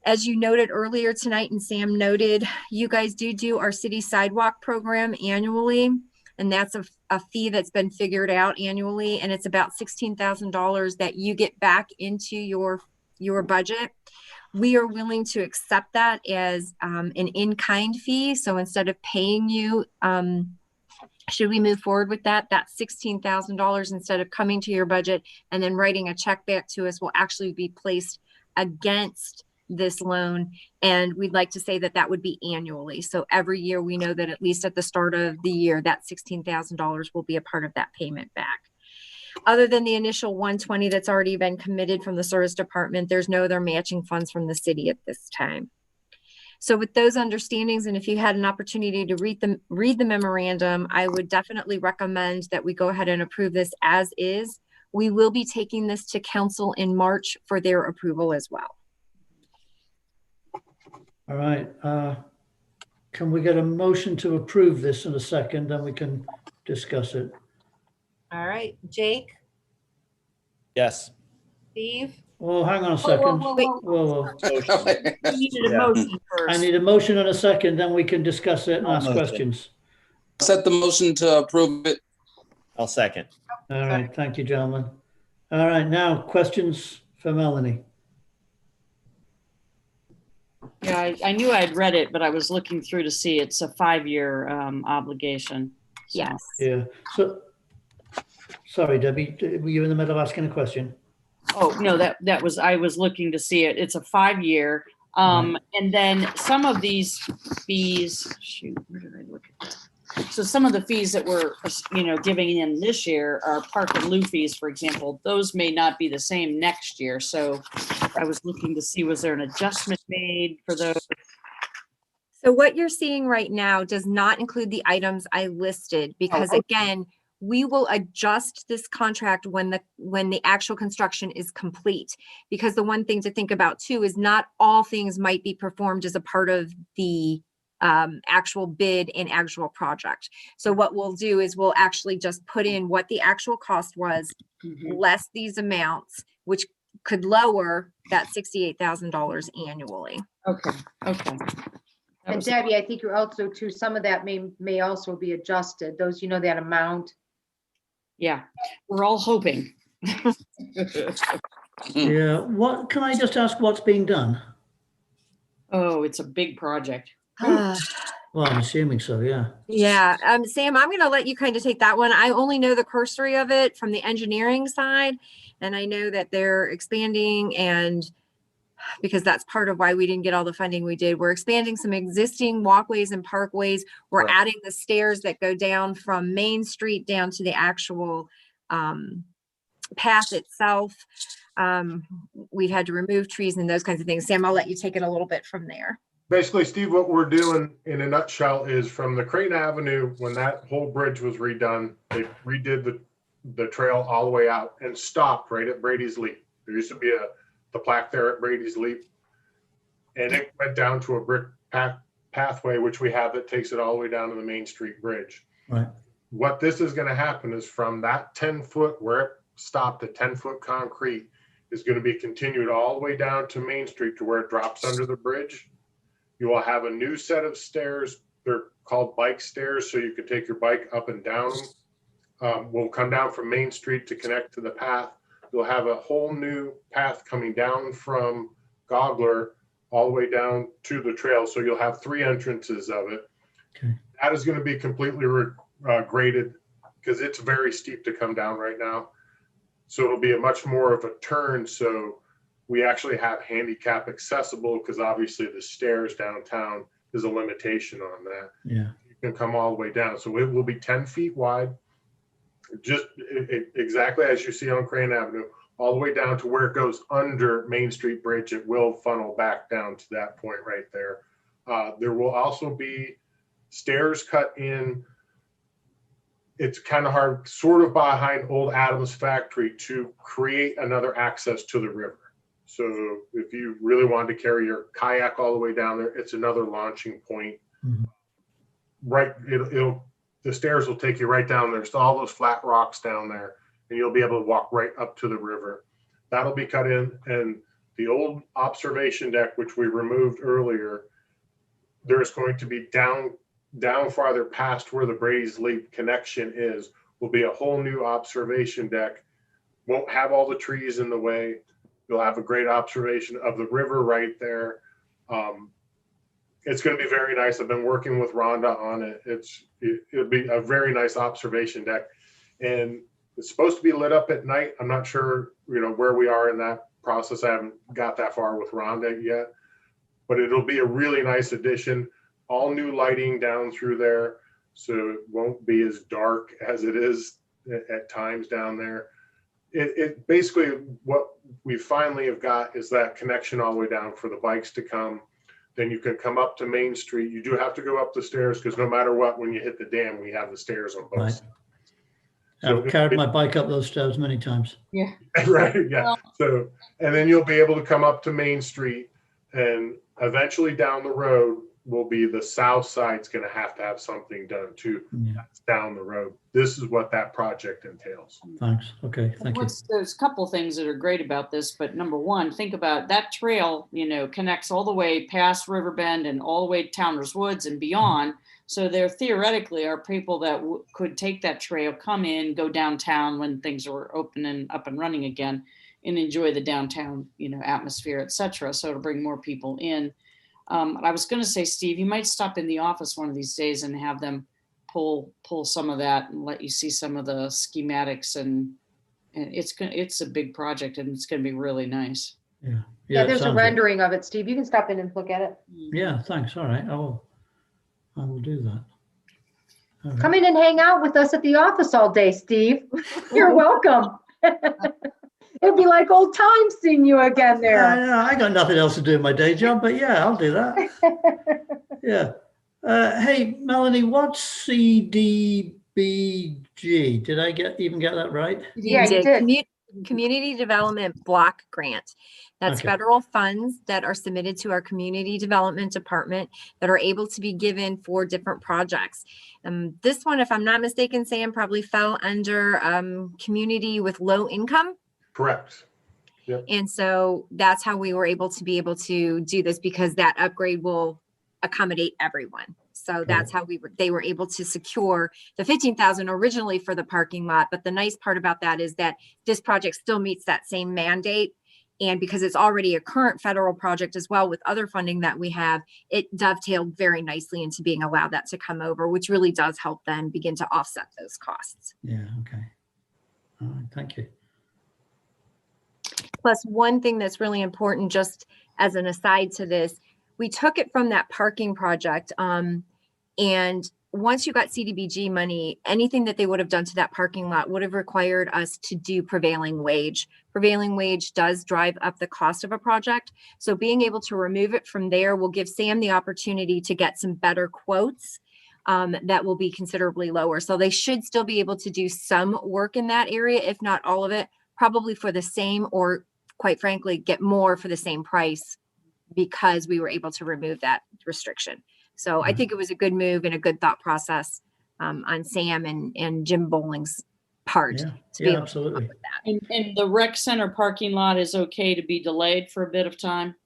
G: As you noted earlier tonight, and Sam noted, you guys do our city sidewalk program annually. And that's a fee that's been figured out annually. And it's about $16,000 that you get back into your budget. We are willing to accept that as an in-kind fee. So instead of paying you, should we move forward with that? That $16,000, instead of coming to your budget and then writing a check back to us, will actually be placed against this loan. And we'd like to say that that would be annually. So every year we know that at least at the start of the year, that $16,000 will be a part of that payment back. Other than the initial 120 that's already been committed from the service department, there's no other matching funds from the city at this time. So with those understandings, and if you had an opportunity to read the memorandum, I would definitely recommend that we go ahead and approve this as is. We will be taking this to council in March for their approval as well.
E: All right. Can we get a motion to approve this in a second, then we can discuss it?
A: All right, Jake,
D: Yes.
A: Steve,
E: Well, hang on a second.
G: whoa.
E: Whoa.
F: You needed a
D: Yeah.
F: motion
E: I
F: first.
E: need a motion in a second, then we can discuss it and
D: I'll
E: ask
D: motion.
E: questions.
I: Set the motion to approve it.
D: I'll second.
E: All right, thank you, gentlemen. All right, now questions for Melanie.
F: Yeah, I knew I'd read it, but I was looking through to see it's a 5-year obligation. So-
G: Yes.
E: Yeah, so, sorry, Debbie, were you in the middle of asking a question?
F: Oh, no, that was, I was looking to see it. It's a 5-year. And then some of these fees, shoot, where did I look at that? So some of the fees that we're, giving in this year are park and loo fees, for example. Those may not be the same next year. So I was looking to see, was there an adjustment made for those?
G: So what you're seeing right now does not include the items I listed, because
F: okay.
G: again, we will adjust this contract when the actual construction is complete. Because the one thing to think about too is not all things might be performed as a part of the actual bid and actual project. So what we'll do is we'll actually just put in what the actual cost was, less these amounts, which could lower that $68,000 annually.
F: Okay.
H: And Debbie, I think you're also too, some of that may also be adjusted, those, that amount.
F: Yeah, we're all hoping.
E: Yeah, what, can I just ask what's being done?
F: Oh, it's a big project.
E: Well, I'm assuming so, yeah.
G: Yeah, Sam, I'm going to let you kind of take that one. I only know the cursory of it from the engineering side, and I know that they're expanding, and because that's part of why we didn't get all the funding we did. We're expanding some existing walkways and parkways. We're adding the stairs that go down from Main Street down to the actual path itself. We've had to remove trees and those kinds of things. Sam, I'll let you take it a little bit from there.
C: Basically, Steve, what we're doing in a nutshell is from the Creighton Avenue, when that whole bridge was redone, they redid the trail all the way out and stopped right at Brady's Leap. There used to be the plaque there at Brady's Leap, and it went down to a brick pathway, which we have, that takes it all the way down to the Main Street Bridge.
E: Right.
C: What this is going to happen is from that 10-foot where it stopped at 10-foot concrete is going to be continued all the way down to Main Street to where it drops under the bridge. You will have a new set of stairs. They're called bike stairs, so you can take your bike up and down them. We'll come down from Main Street to connect to the path. You'll have a whole new path coming down from Goggler all the way down to the trail. So you'll have 3 entrances of it.
E: Okay.
C: That is going to be completely graded because it's very steep to come down right now. So it'll be a much more of a turn. So we actually have handicap accessible, because obviously the stairs downtown is a limitation on that.
E: Yeah.
C: You can come all the way down. So it will be 10 feet wide, just exactly as you see on Crane Avenue, all the way down to where it goes under Main Street Bridge. It will funnel back down to that point right there. There will also be stairs cut in. It's kind of hard, sort of behind Old Adams Factory, to create another access to the river. So if you really wanted to carry your kayak all the way down there, it's another launching point.
E: Mhm.
C: Right, the stairs will take you right down there. So all those flat rocks down there, and you'll be able to walk right up to the river. That'll be cut in. And the old observation deck, which we removed earlier, there's going to be down farther past where the Brady's Leap connection is will be a whole new observation deck. Won't have all the trees in the way. You'll have a great observation of the river right there. It's going to be very nice. I've been working with Rhonda on it. It'll be a very nice observation deck, and it's supposed to be lit up at night. I'm not sure, where we are in that process. I haven't got that far with Rhonda yet, but it'll be a really nice addition. All new lighting down through there, so it won't be as dark as it is at times down there. It basically, what we finally have got is that connection all the way down for the bikes to come. Then you can come up to Main Street. You do have to go up the stairs because no matter what, when you hit the dam, we have the stairs on both
E: Right.
C: sides. So
E: I've carried my bike up those stairs many times.
F: Yeah.
C: Right, yeah.
F: Well,
C: So, and then you'll be able to come up to Main Street, and eventually down the road will be the south side's going to have something done too.
E: Yeah.
C: That's down the road. This is what that project entails.
E: Thanks. Okay. Thank you.
F: There's a couple things that are great about this, but number one, think about that trail, connects all the way past Riverbend and all the way to Towners Woods and beyond. So there theoretically are people that could take that trail, come in, go downtown when things are open and up and running again, and enjoy the downtown, atmosphere, et cetera. So to bring more people in. I was going to say, Steve, you might stop in the office one of these days and have them pull some of that and let you see some of the schematics, and it's a big project and it's going to be really nice.
E: Yeah.
H: Yeah, there's a
E: sounds
H: rendering of it, Steve. You can stop in and look at it.
E: good. Yeah. Thanks. All right. I will do that. All right.
H: Come in and hang out with us at the office all day, Steve. You're welcome. It'd be like old times seeing you again there.
E: I got nothing else to do in my day job, but yeah, I'll do that. Yeah. Hey, Melanie, what's CDBG? Did I even get that right?
H: Yeah, you did.
G: Community Development Block Grant. That's
E: Okay.
G: federal funds that are submitted to our Community Development Department that are able to be given for different projects. This one, if I'm not mistaken, Sam, probably fell under community with low income.
C: Correct. Yep.
G: And so that's how we were able to do this, because that upgrade will accommodate everyone. So that's how they were able to secure the 15,000 originally for the parking lot. But the nice part about that is that this project still meets that same mandate. And because it's already a current federal project as well with other funding that we have, it dovetailed very nicely into being allowed that to come over, which really does help then begin to offset those costs.
E: Yeah. Okay. All right. Thank you.
G: Plus, one thing that's really important, just as an aside to this, we took it from that parking project. And once you got CDBG money, anything that they would have done to that parking lot would have required us to do prevailing wage. Prevailing wage does drive up the cost of a project. So being able to remove it from there will give Sam the opportunity to get some better quotes that will be considerably lower. So they should still be able to do some work in that area, if not all of it, probably for the same, or quite frankly, get more for the same price, because we were able to remove that restriction. So I think it was a good move and a good thought process on Sam and Jim Bowling's part.
E: Yeah.
G: to be
E: Yeah.
G: able to
E: Absolutely.
G: come up with that.
F: And the rec center parking lot is okay to be delayed for a bit of time?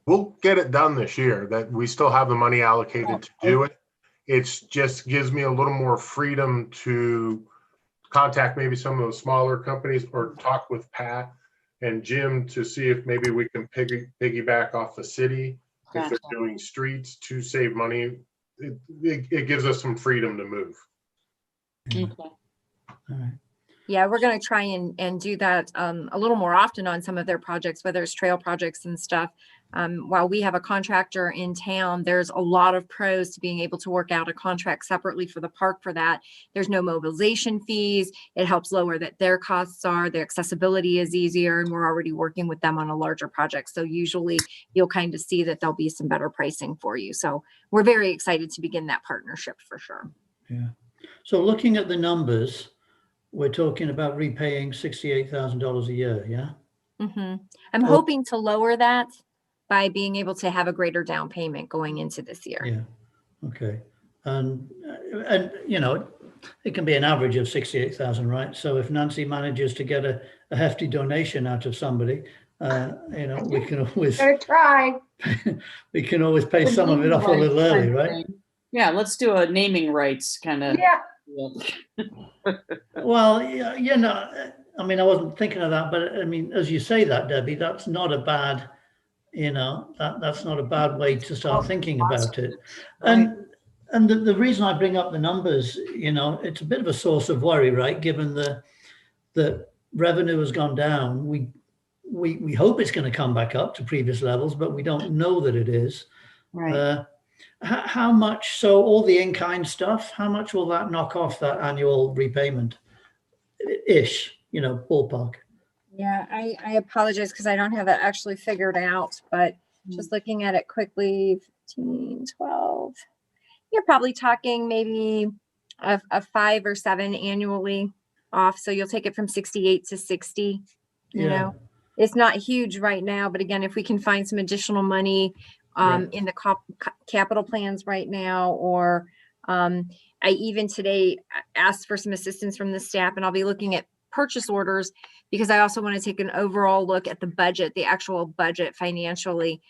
C: We'll get it done this year. That we still have the money allocated to do it. It's just gives me a little more freedom to contact maybe some of the smaller companies or talk with Pat and Jim to see if maybe we can piggyback off the city if they're doing streets to save money. It gives us some freedom to move.
E: Yeah.
F: Okay.
E: All right.
G: Yeah, we're going to try and do that a little more often on some of their projects, whether it's trail projects and stuff. While we have a contractor in town, there's a lot of pros to being able to work out a contract separately for the park for that. There's no mobilization fees. It helps lower that their costs are. The accessibility is easier, and we're already working with them on a larger project. So usually you'll kind of see that there'll be some better pricing for you. So we're very excited to begin that partnership for sure.
E: Yeah. So looking at the numbers, we're talking about repaying $68,000 a year. Yeah.
G: I'm hoping to lower that by being able to have a greater down payment going into this year.
E: Yeah. Okay. And it can be an average of 68,000, right? So if Nancy manages to get a hefty donation out of somebody, we can always
H: Gonna try.
E: we can always pay some of it off a little early, right?
F: Yeah, let's do a naming rights kind of.
H: Yeah.
E: Well, yeah, I mean, I wasn't thinking of that, but I mean, as you say that, Debbie, that's not a bad, that's not a bad way to start thinking about it.
A: Right.
E: And the reason I bring up the numbers, it's a bit of a source of worry, right? Given the revenue has gone down, we hope it's going to come back up to previous levels, but we don't know that it is.
F: Right.
E: How much? So all the in-kind stuff, how much will that knock off that annual repayment? Ish, ballpark.
G: Yeah, I apologize because I don't have it actually figured out, but just looking at it quickly, 15, 12, you're probably talking maybe a 5 or 7 annually off. So you'll take it from 68 to 60, It's not huge right now, but again, if we can find some additional money in the capital plans right now, or I even today asked for some assistance from the staff, and I'll be looking at purchase orders because I also want to take an overall look at the budget, the actual budget financially,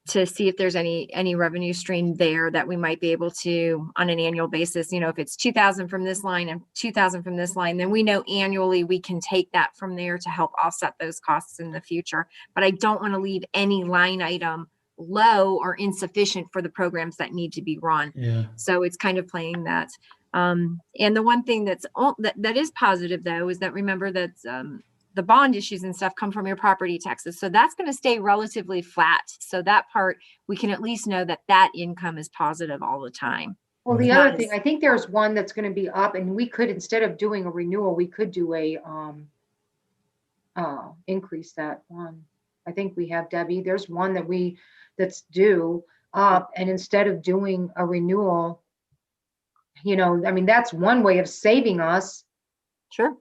G: to see if there's any revenue stream there that we might be able to on an annual basis. If it's 2,000 from this line and 2,000 from this line, then we know annually we can take that from there to help offset those costs in the future. But I don't want to leave any line item low or insufficient for the programs that need to be run.
E: Yeah.
G: So it's kind of playing that. And the one thing that is positive though, is that remember that the bond issues and stuff come from your property taxes. So that's going to stay relatively flat. So that part, we can at least know that income is positive all the time.
H: Well, the other thing, I think there's one that's going to be up, and we could, instead of doing a renewal, we could do a increase that one. I think we have, Debbie, there's one that's due up, and instead of doing a renewal, I mean, that's one way of saving us.
G: Sure.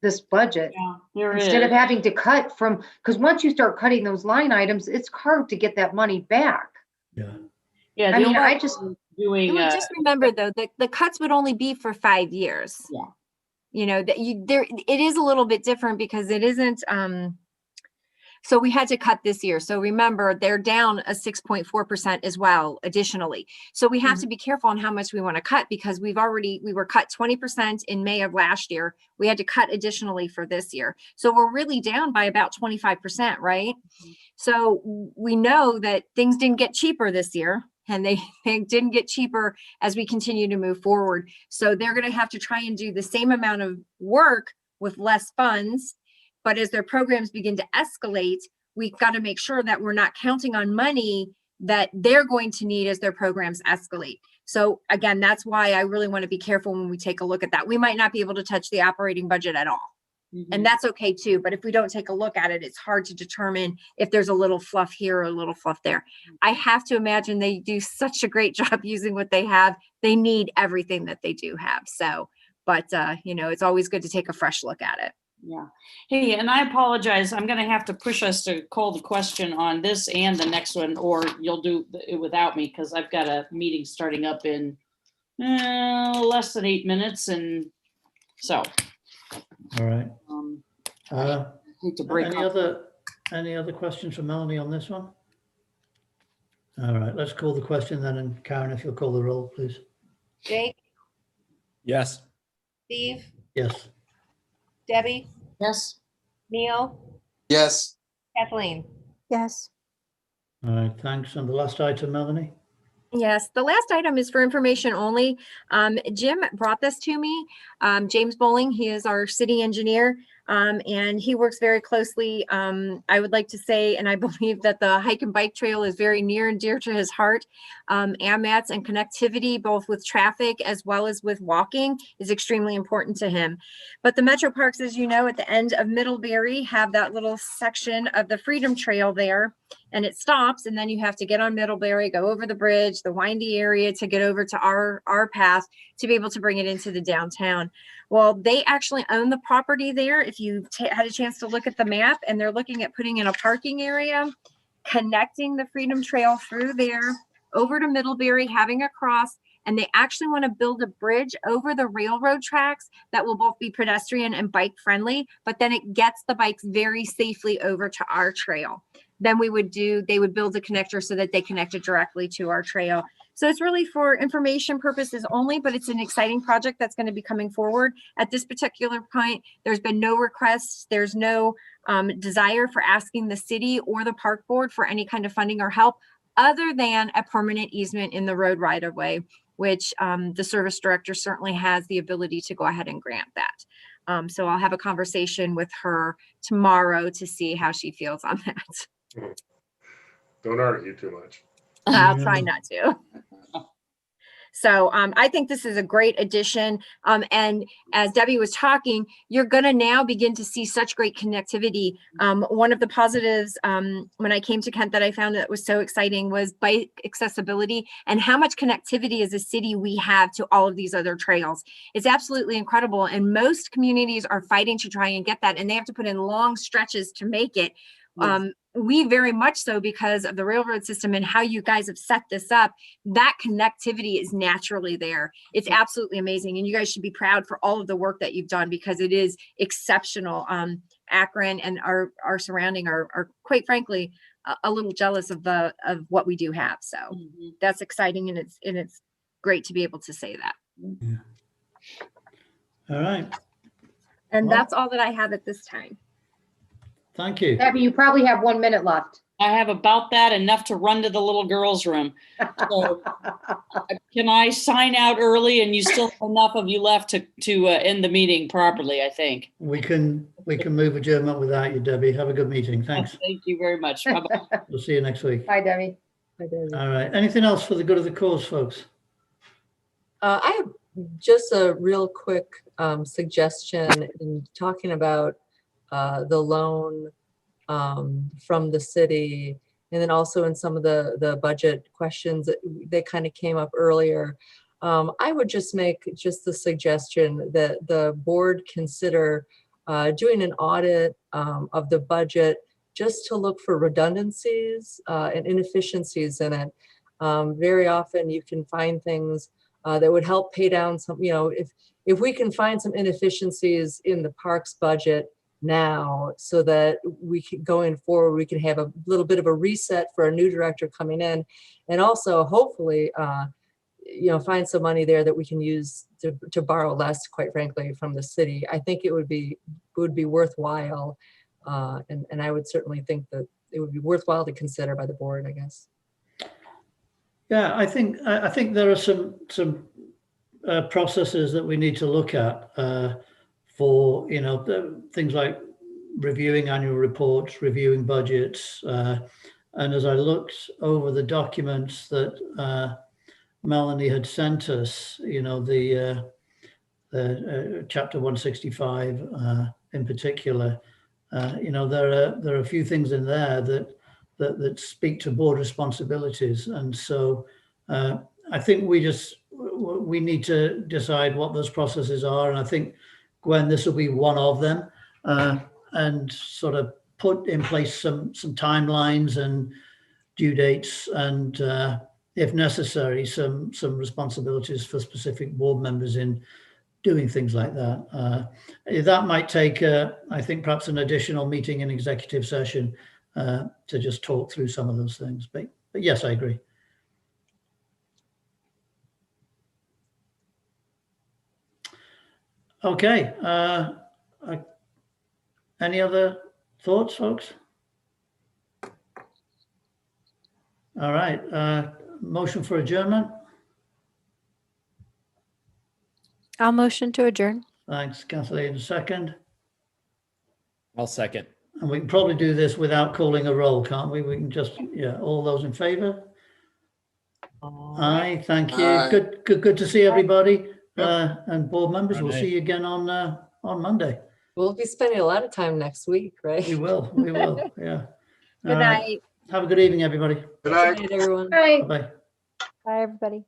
H: This budget, instead of having to cut from, because once you start cutting those line items, it's hard to get that money back.
F: Yeah.
H: I mean, I just
F: doing.
G: Just remember though, the cuts would only be for 5 years.
F: Yeah.
G: It is a little bit different because it isn't. So we had to cut this year. So remember, they're down a 6.4% as well, additionally. So we have to be careful on how much we want to cut because we were cut 20% in May of last year. We had to cut additionally for this year. So we're really down by about 25%, right? So we know that things didn't get cheaper this year. And they didn't get cheaper as we continue to move forward. So they're going to have to try and do the same amount of work with less funds. But as their programs begin to escalate, we've got to make sure that we're not counting on money that they're going to need as their programs escalate. So again, that's why I really want to be careful when we take a look at that. We might not be able to touch the operating budget at all. And that's okay too. But if we don't take a look at it, it's hard to determine if there's a little fluff here or a little fluff there. I have to imagine they do such a great job using what they have. They need everything that they do have. So, but it's always good to take a fresh look at it.
F: Yeah. Hey, and I apologize. I'm going to have to push us to call the question on this and the next one, or you'll do it without me because I've got a meeting starting up in less than 8 minutes. And so.
E: All right.
F: Need to break
E: any other questions for Melanie on this one? All right, let's call the question then. And Karen, if you'll call the roll, please.
A: Jake,
D: Yes.
A: Steve,
E: Yes.
A: Debbie,
F: Yes.
A: Neil,
I: Yes.
A: Kathleen.
J: Yes.
E: All right, thanks. And the last item, Melanie?
G: Yes, the last item is for information only. Jim brought this to me. James Bowling, he is our city engineer, and he works very closely. I would like to say, and I believe that the hike and bike trail is very near and dear to his heart. AMATs and connectivity, both with traffic as well as with walking, is extremely important to him. But the Metro Parks, as you know, at the end of Middlebury, have that little section of the Freedom Trail there. And it stops, and then you have to get on Middlebury, go over the bridge, the windy area to get over to our path to be able to bring it into the downtown. Well, they actually own the property there. If you had a chance to look at the map, and they're looking at putting in a parking area, connecting the Freedom Trail through there, over to Middlebury, having a cross, and they actually want to build a bridge over the railroad tracks that will both be pedestrian and bike friendly, but then it gets the bikes very safely over to our trail. Then they would build a connector so that they connected directly to our trail. So it's really for information purposes only, but it's an exciting project that's going to be coming forward. At this particular point, there's been no requests. There's no desire for asking the city or the park board for any kind of funding or help other than a permanent easement in the road right of way, which the service director certainly has the ability to go ahead and grant that. So I'll have a conversation with her tomorrow to see how she feels on that.
C: Don't argue too much.
G: I'll try not to. So I think this is a great addition. And as Debbie was talking, you're going to now begin to see such great connectivity. One of the positives when I came to Kent that I found that was so exciting was bike accessibility and how much connectivity as a city we have to all of these other trails. It's absolutely incredible. And most communities are fighting to try and get that. And they have to put in long stretches to make it. Yes. We very much so, because of the railroad system and how you guys have set this up, that connectivity is naturally there. It's absolutely amazing. And you guys should be proud for all of the work that you've done, because it is exceptional. Akron and our surrounding are quite frankly a little jealous of what we do have. So that's exciting, and it's great to be able to say that.
E: Yeah. All right.
G: And that's all that I have at this time.
E: Thank you.
H: Debbie, you probably have 1 minute left.
F: I have about that, enough to run to the little girls' room. So can I sign out early, and you still have enough of you left to end the meeting properly, I think.
E: We can move adjournment without you, Debbie. Have a good meeting. Thanks.
F: Thank you very much. Bye-bye.
E: We'll see you next week.
H: Bye, Debbie.
B: Bye, Debbie.
E: All right. Anything else for the good of the cause, folks?
B: I have just a real quick suggestion in talking about the loan from the city, and then also in some of the budget questions that kind of came up earlier. I would just make the suggestion that the board consider doing an audit of the budget, just to look for redundancies and inefficiencies in it. Very often you can find things that would help pay down some, if we can find some inefficiencies in the parks budget now, so that we can, going forward, we can have a little bit of a reset for a new director coming in, and also hopefully find some money there that we can use to borrow less, quite frankly, from the city. I think it would be worthwhile, and I would certainly think that it would be worthwhile to consider by the board, I guess.
E: Yeah, I think there are some processes that we need to look at for things like reviewing annual reports, reviewing budgets, and as I looked over the documents that Melanie had sent us, the chapter 165 in particular, there are a few things in there that speak to board responsibilities, and so I think we need to decide what those processes are, and I think, Gwen, this will be one of them, and sort of put in place some timelines and due dates, and if necessary, some responsibilities for specific board members in doing things like that. That might take, I think, perhaps an additional meeting in executive session to just talk through some of those things. But yes, I agree. Okay. Any other thoughts, folks? All right. Motion for adjournment.
J: I'll motion to adjourn.
E: Thanks, Kathleen. Second.
D: I'll second.
E: And we can probably do this without calling a roll, can't we? We can just, all those in favor? Aye, thank you.
I: Aye.
E: Good to see everybody. And board members, we'll see you again on Monday.
B: We'll be spending a lot of time next week, right?
E: We will, yeah.
G: Good night.
E: Have a good evening, everybody.
C: Good night.
B: Good night, everyone.
H: Bye.
E: Bye-bye.
J: Bye, everybody.